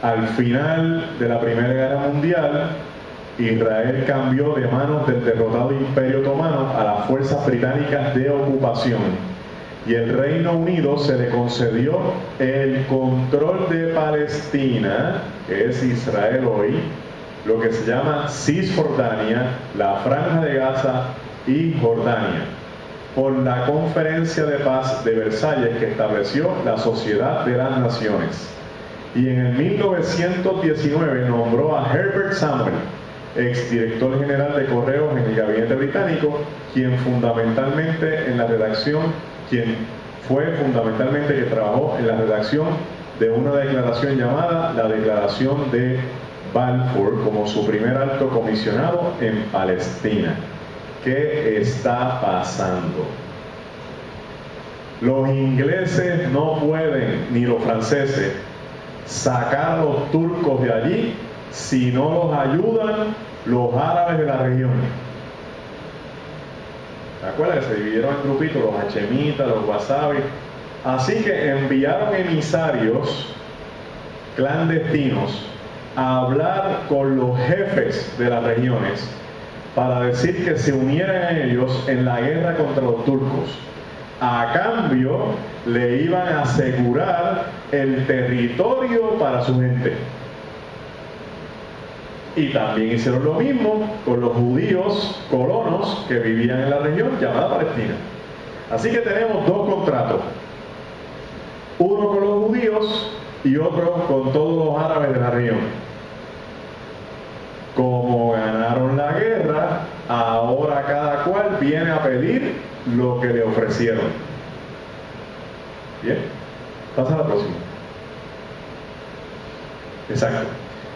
Al final de la Primera Guerra Mundial, Israel cambió de manos del derrotado Imperio Otomano a las fuerzas británicas de ocupación, y el Reino Unido se le concedió el control de Palestina, que es Israel hoy, lo que se llama Cisjordania, la Franja de Gaza y Jordania, por la Conferencia de Paz de Versalles, que estableció la Sociedad de las Naciones. Y en el 1919 nombró a Herbert Samuel, exdirector general de Correos en el gabinete británico, quien fue fundamentalmente que trabajó en la redacción de una declaración llamada la Declaración de Balfour, como su primer alto comisionado en Palestina. ¿Qué está pasando? Los ingleses no pueden, ni los franceses, sacar a los turcos de allí si no los ayudan los árabes de la región. ¿Se acuerdan que se dividieron en grupitos, los hachemitas, los wasabi? Así que enviaron emisarios clandestinos a hablar con los jefes de las regiones para decir que se unieran a ellos en la guerra contra los turcos. A cambio, le iban a asegurar el territorio para su gente. Y también hicieron lo mismo con los judíos colonos que vivían en la región llamada Palestina. Así que tenemos dos contratos. Uno con los judíos y otro con todos los árabes de la región. Como ganaron la guerra, ahora cada cual viene a pedir lo que le ofrecieron. Bien, pasa a la próxima. Exacto.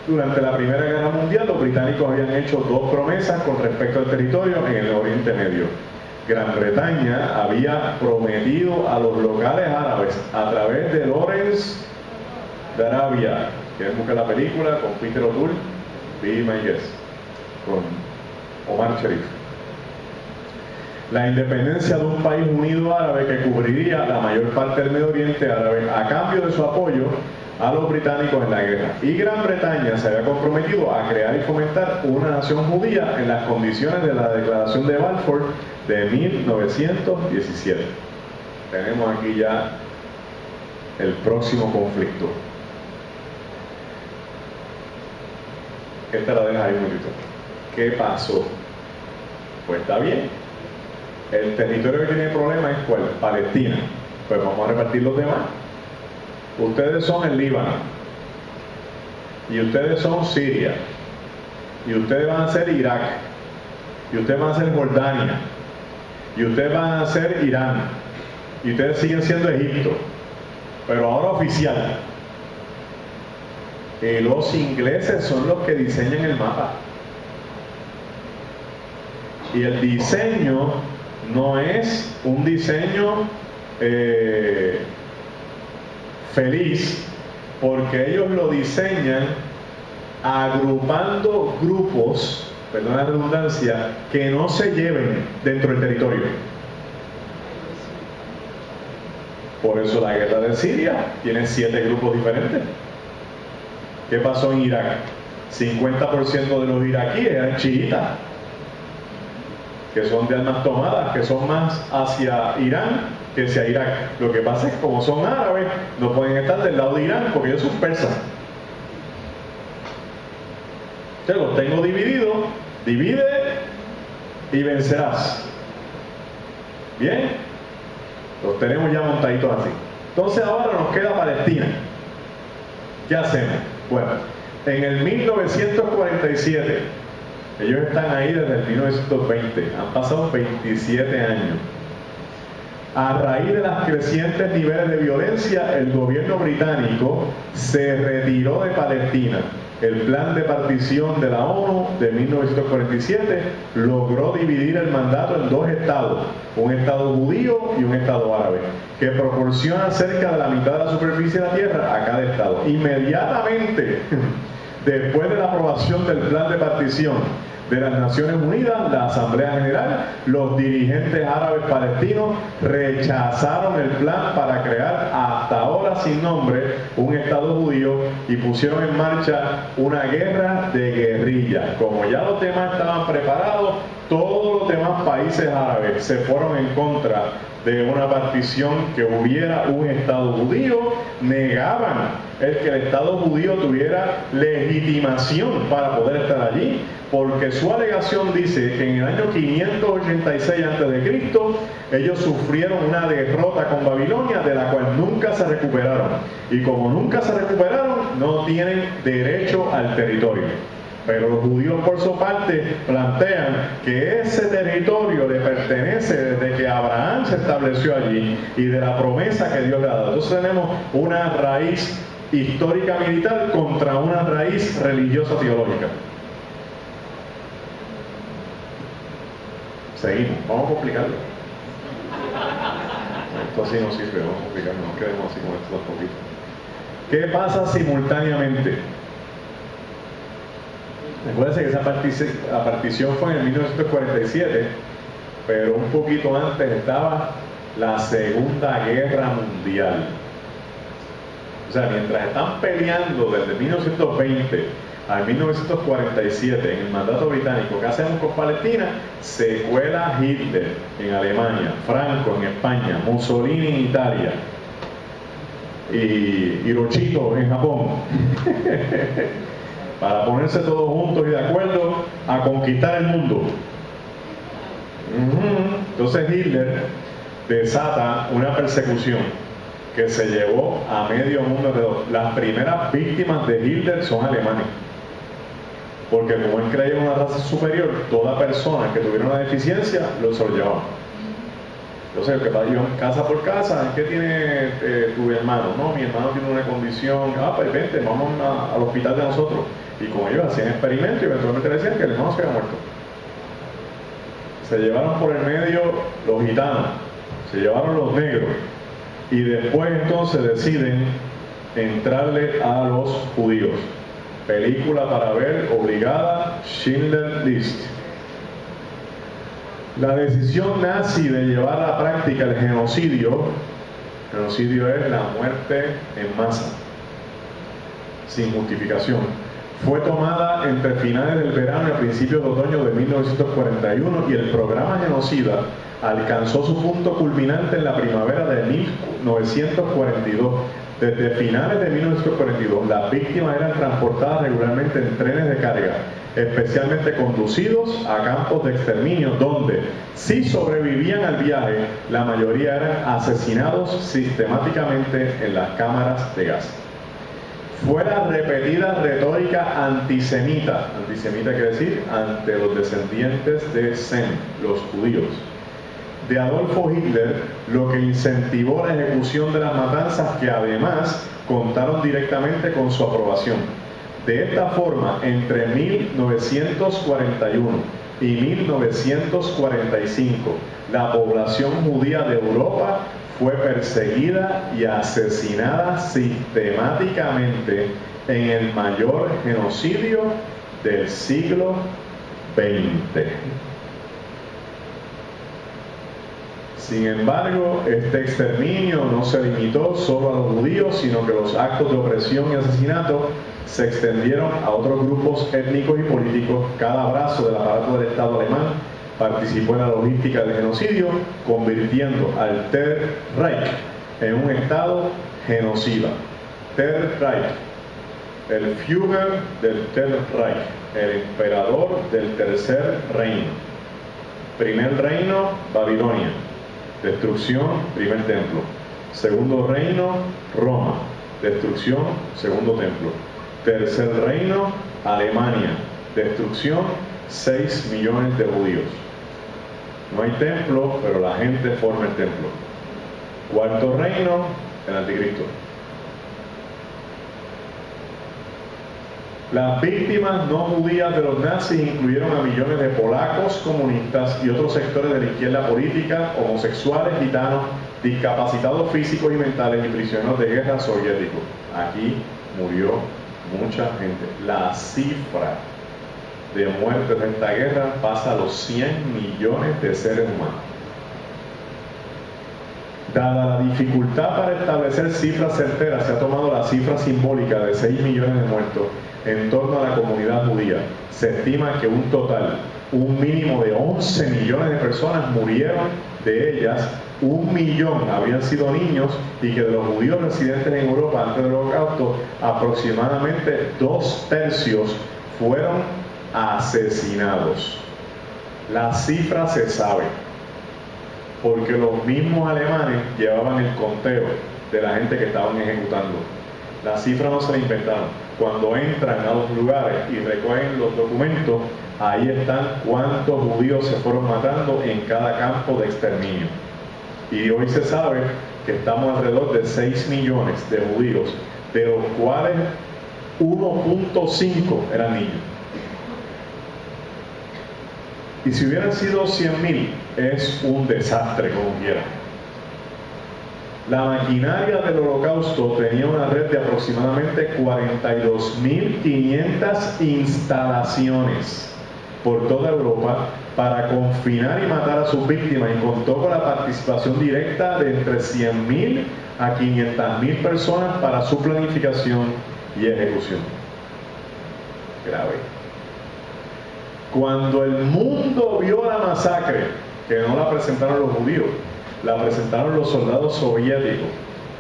Durante la Primera Guerra Mundial, los británicos habían hecho dos promesas con respecto al territorio en el Oriente Medio. Gran Bretaña había prometido a los locales árabes a través de Lawrence de Arabia, que busca la película con Peter O'Toole, Be My Guest, con Omar Sharif, la independencia de un país unido árabe que cubriría la mayor parte del Medio Oriente árabe a cambio de su apoyo a los británicos en la guerra. Y Gran Bretaña se había comprometido a crear y fomentar una nación judía en las condiciones de la Declaración de Balfour de 1917. Tenemos aquí ya el próximo conflicto. Esta la deja ahí un momentito. ¿Qué pasó? Pues está bien. El territorio que tiene problema es ¿cuál? Palestina. Pues vamos a repartir los demás. Ustedes son el Líbano. Y ustedes son Siria. Y ustedes van a ser Irak. Y ustedes van a ser Jordania. Y ustedes van a ser Irán. Y ustedes siguen siendo Egipto. Pero ahora oficial. Los ingleses son los que diseñan el mapa. Y el diseño no es un diseño feliz, porque ellos lo diseñan agrupando grupos, perdón la redundancia, que no se lleven dentro del territorio. Por eso la guerra de Siria tiene 7 grupos diferentes. ¿Qué pasó en Irak? 50% de los iraquíes eran chiitas, que son de armas tomadas, que son más hacia Irán que hacia Irak. Lo que pasa es que como son árabes, no pueden estar del lado de Irán porque ellos son persas. Entonces los tengo divididos divide y vencerás. Bien, los tenemos ya montaditos así. Entonces ahora nos queda Palestina. ¿Qué hacemos? Bueno, en el 1947, ellos están ahí desde el 1920, han pasado 27 años. A raíz de los crecientes niveles de violencia, el gobierno británico se retiró de Palestina. El plan de partición de la ONU de 1947 logró dividir el mandato en dos estados, un estado judío y un estado árabe, que proporcionan cerca de la mitad de la superficie de la tierra a cada estado. Inmediatamente después de la aprobación del plan de partición de las Naciones Unidas, la Asamblea General, los dirigentes árabes palestinos rechazaron el plan para crear, hasta ahora sin nombre, un Estado judío y pusieron en marcha una guerra de guerrilla. Como ya los demás estaban preparados, todos los demás países árabes se fueron en contra de una partición, que hubiera un Estado judío, negaban el que el Estado judío tuviera legitimación para poder estar allí, porque su alegación dice que en el año 586 a.C. ellos sufrieron una derrota con Babilonia de la cual nunca se recuperaron, y como nunca se recuperaron, no tienen derecho al territorio. Pero los judíos, por su parte, plantean que ese territorio le pertenece desde que Abraham se estableció allí y de la promesa que Dios le ha dado. Entonces tenemos una raíz histórica militar contra una raíz religiosa teológica. Seguimos, vamos a complicarlo. Esto así no sirve, vamos a complicarlo, no quedemos así con esto tan poquito. ¿Qué pasa simultáneamente? Recuérdense que esa partición fue en el 1947, pero un poquito antes estaba la Segunda Guerra Mundial. O sea, mientras están peleando desde 1920 al 1947 en el mandato británico, ¿qué hacemos con Palestina? Se cuela Hitler en Alemania, Franco en España, Mussolini en Italia y Hiroshito en Japón. Para ponerse todos juntos y de acuerdo a conquistar el mundo. Entonces Hitler desata una persecución que se llevó a medio mundo. Las primeras víctimas de Hitler son alemanes, porque como él creía en una raza superior, toda persona que tuviera una deficiencia lo llevaba. Entonces el que iba casa por casa, ¿qué tiene tu hermano? No, mi hermano tiene una condición. Pues vente, vamos al hospital de nosotros. Y como ellos hacían experimentos y eventualmente decían que el hermano se había muerto. Se llevaron por el medio los gitanos, se llevaron los negros, y después entonces deciden entrarle a los judíos. Película para ver obligada, Schindler's List. La decisión nazi de llevar a la práctica el genocidio es la muerte en masa, sin justificación. Fue tomada entre finales del verano y a principios de otoño de 1941, y el programa genocida alcanzó su punto culminante en la primavera de 1942. Desde finales de 1942, las víctimas eran transportadas regularmente en trenes de carga, especialmente conducidos a campos de exterminio, donde, si sobrevivían al viaje, la mayoría eran asesinados sistemáticamente en las cámaras de gas. Fue la repetida retórica antisemita quiere decir ante los descendientes de Sem, los judíos, de Adolfo Hitler, lo que incentivó la ejecución de las matanzas, que además contaron directamente con su aprobación. De esta forma, entre 1941 y 1945, la población judía de Europa fue perseguida y asesinada sistemáticamente en el mayor genocidio del siglo XX. Sin embargo, este exterminio no se limitó solo a los judíos, sino que los actos de opresión y asesinato se extendieron a otros grupos étnicos y políticos. Cada brazo del aparato del Estado alemán participó en la logística del genocidio, convirtiendo al Third Reich en un Estado genocida. Third Reich, el Führer del Third Reich. el emperador del tercer reino. Primer reino, Babilonia. Destrucción, primer templo. Segundo reino, Roma. Destrucción, segundo templo. Tercer reino, Alemania. Destrucción, 6 millones de judíos. No hay templo, pero la gente forma el templo. Cuarto reino, el anticristo. Las víctimas no judías de los nazis incluyeron a millones de polacos, comunistas y otros sectores de la izquierda política, homosexuales, gitanos, discapacitados físicos y mentales y prisioneros de guerra soviéticos. Aquí murió mucha gente. La cifra de muertes de esta guerra pasa a los 100 millones de seres humanos. Dada la dificultad para establecer cifras certeras, se ha tomado la cifra simbólica de 6 millones de muertos en torno a la comunidad judía. Se estima que un mínimo de 11 millones de personas murieron, de ellas 1 millón habían sido niños, y que de los judíos residentes en Europa antes del Holocausto, aproximadamente 2/3 fueron asesinados. La cifra se sabe, porque los mismos alemanes llevaban el conteo de la gente que estaban ejecutando. La cifra no se la inventaron. Cuando entran a los lugares y recogen los documentos, ahí están cuántos judíos se fueron matando en cada campo de exterminio. Y hoy se sabe que estamos alrededor de 6 millones de judíos, de los cuales 1.5 eran niños. Y si hubieran sido 100.000, es un desastre como quiera. La maquinaria del Holocausto tenía una red de aproximadamente 42.500 instalaciones por toda Europa para confinar y matar a sus víctimas, y contó con la participación directa de entre 100.000 a 500.000 personas para su planificación y ejecución. Grave. Cuando el mundo vio la masacre, que no la presentaron los judíos, la presentaron los soldados soviéticos,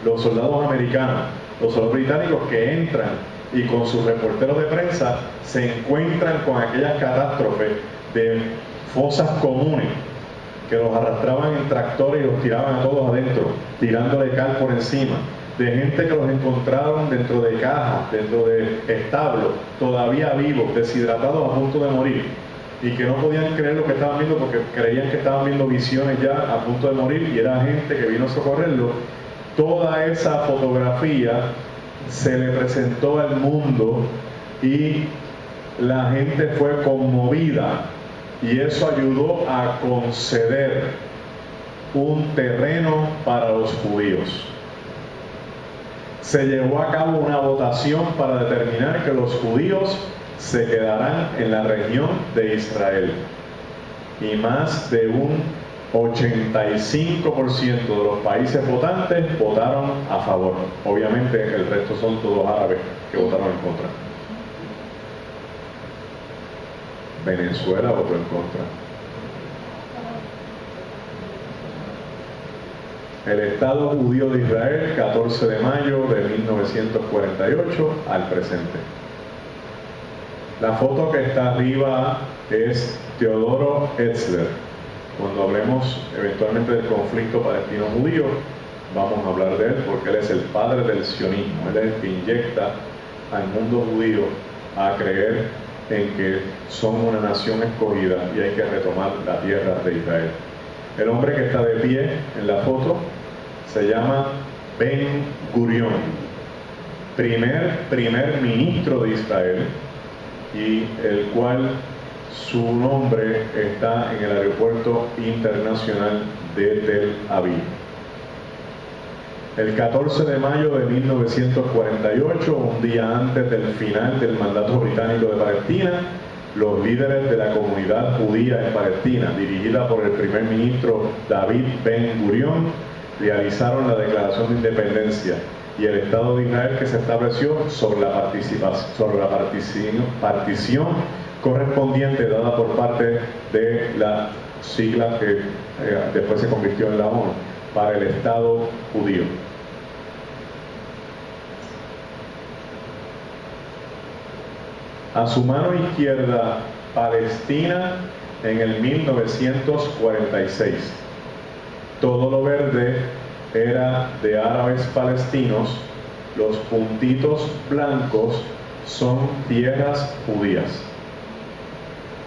los soldados americanos, los soldados británicos, que entran y con sus reporteros de prensa se encuentran con aquellas catástrofes de fosas comunes que los arrastraban en tractores y los tiraban a todos adentro, tirándole cal por encima, de gente que los encontraron dentro de cajas, dentro de establos, todavía vivos, deshidratados, a punto de morir, y que no podían creer lo que estaban viendo, porque creían que estaban viendo visiones ya a punto de morir, y era gente que vino a socorrerlo. Toda esa fotografía se le presentó al mundo y la gente fue conmovida, y eso ayudó a conceder un terreno para los judíos. Se llevó a cabo una votación para determinar que los judíos se quedarán en la región de Israel, y más de un 85% de los países votantes votaron a favor. Obviamente el resto son todos árabes que votaron en contra. Venezuela votó en contra. El Estado Judío de Israel, 14 de mayo de 1948 al presente. La foto que está arriba es Teodoro Herzl. Cuando hablemos eventualmente del conflicto palestino-judío, vamos a hablar de él, porque él es el padre del sionismo. Él es el que inyecta al mundo judío a creer en que son una nación escogida y hay que retomar la tierra de Israel. El hombre que está de pie en la foto se llama Ben Gurion, primer ministro de Israel, y el cual su nombre está en el aeropuerto internacional de Tel Aviv. El 14 de mayo de 1948, un día antes del final del mandato británico de Palestina, los líderes de la comunidad judía en Palestina, dirigida por el primer ministro David Ben Gurion, realizaron la declaración de independencia y el Estado de Israel, que se estableció sobre la partición correspondiente dada por parte de la sigla que después se convirtió en la ONU para el Estado judío. A su mano izquierda, Palestina en el 1946. Todo lo verde era de árabes palestinos, los puntitos blancos son tierras judías.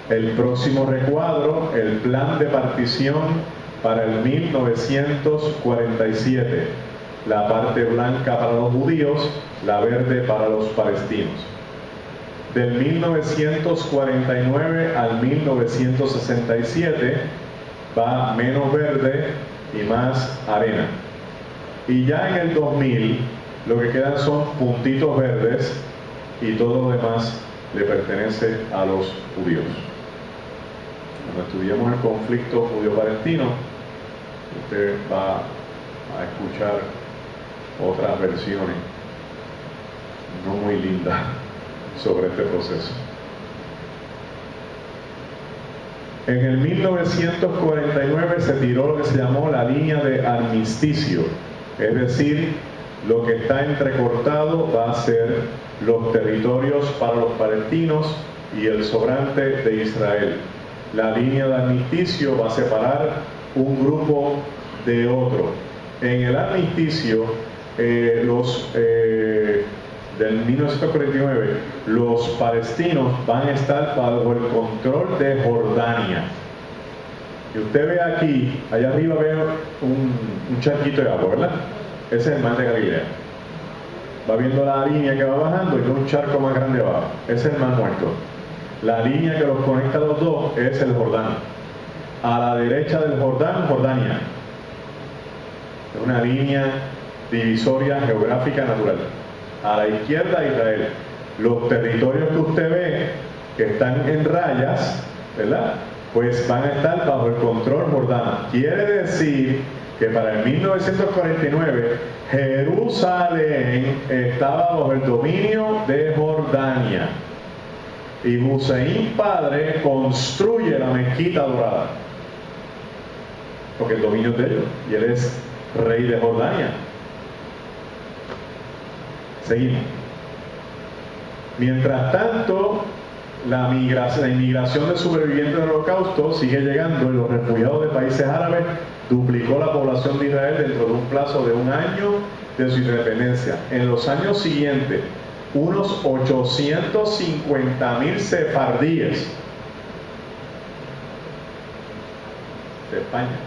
El próximo recuadro, el plan de partición para el 1947. La parte blanca para los judíos, la verde para los palestinos. Del 1949 al 1967 va menos verde y más arena. Y ya en el 2000 lo que quedan son puntitos verdes y todo lo demás le pertenece a los judíos. Cuando estudiemos el conflicto judío-palestino, usted va a escuchar otras versiones no muy lindas sobre este proceso. En el 1949 se tiró lo que se llamó la línea de armisticio, es decir, lo que está entrecortado va a ser los territorios para los palestinos y el sobrante de Israel. La línea de armisticio va a separar un grupo de otro. En el armisticio, del 1949, los palestinos van a estar bajo el control de Jordania. Y usted ve aquí, allá arriba ve un charquito de agua, ¿verdad? Ese es el mar de Galilea. Va viendo la línea que va bajando y un charco más grande abajo. Ese es el mar Muerto. La línea que los conecta a los dos es el Jordán. A la derecha del Jordán, Jordania. Es una línea divisoria geográfica natural. A la izquierda, Israel. Los territorios que usted ve, que están en rayas, ¿verdad?, pues van a estar bajo el control jordano. Quiere decir que para el 1949, Jerusalén estaba bajo el dominio de Jordania. Y Hussein padre construye la mezquita dorada. Porque el dominio es de ellos. Y él es rey de Jordania. Seguimos. Mientras tanto, la inmigración de sobrevivientes del Holocausto sigue llegando y los refugiados de países árabes duplicó la población de Israel dentro de un plazo de un año de su independencia. En los años siguientes, unos 850,000 sefardíes de España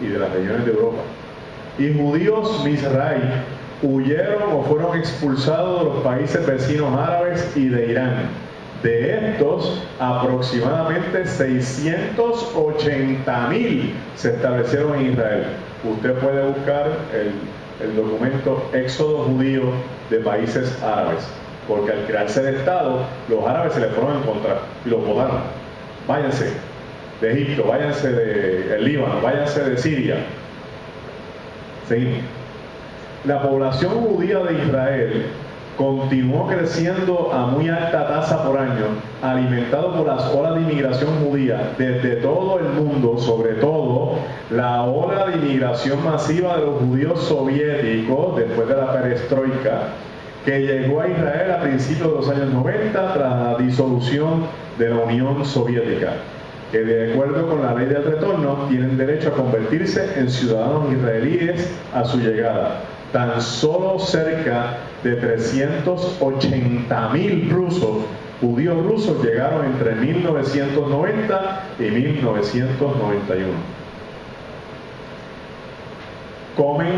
y de las regiones de Europa y judíos misraí huyeron o fueron expulsados de los países vecinos árabes y de Irán. De estos, aproximadamente 680,000 se establecieron en Israel. Usted puede buscar el documento Éxodo judío de países árabes, porque al crearse el Estado, los árabes se les fueron en contra y los votaron. Váyanse de Egipto, váyanse del Líbano, váyanse de Siria. Seguimos. La población judía de Israel continuó creciendo a muy alta tasa por año, alimentado por las olas de inmigración judía desde todo el mundo, sobre todo la ola de inmigración masiva de los judíos soviéticos después de la perestroika, que llegó a Israel a principios de los años 90 tras la disolución de la Unión Soviética, que de acuerdo con la ley del retorno tienen derecho a convertirse en ciudadanos israelíes a su llegada. Tan solo cerca de 380,000 judíos rusos llegaron entre 1990 y 1991. Comen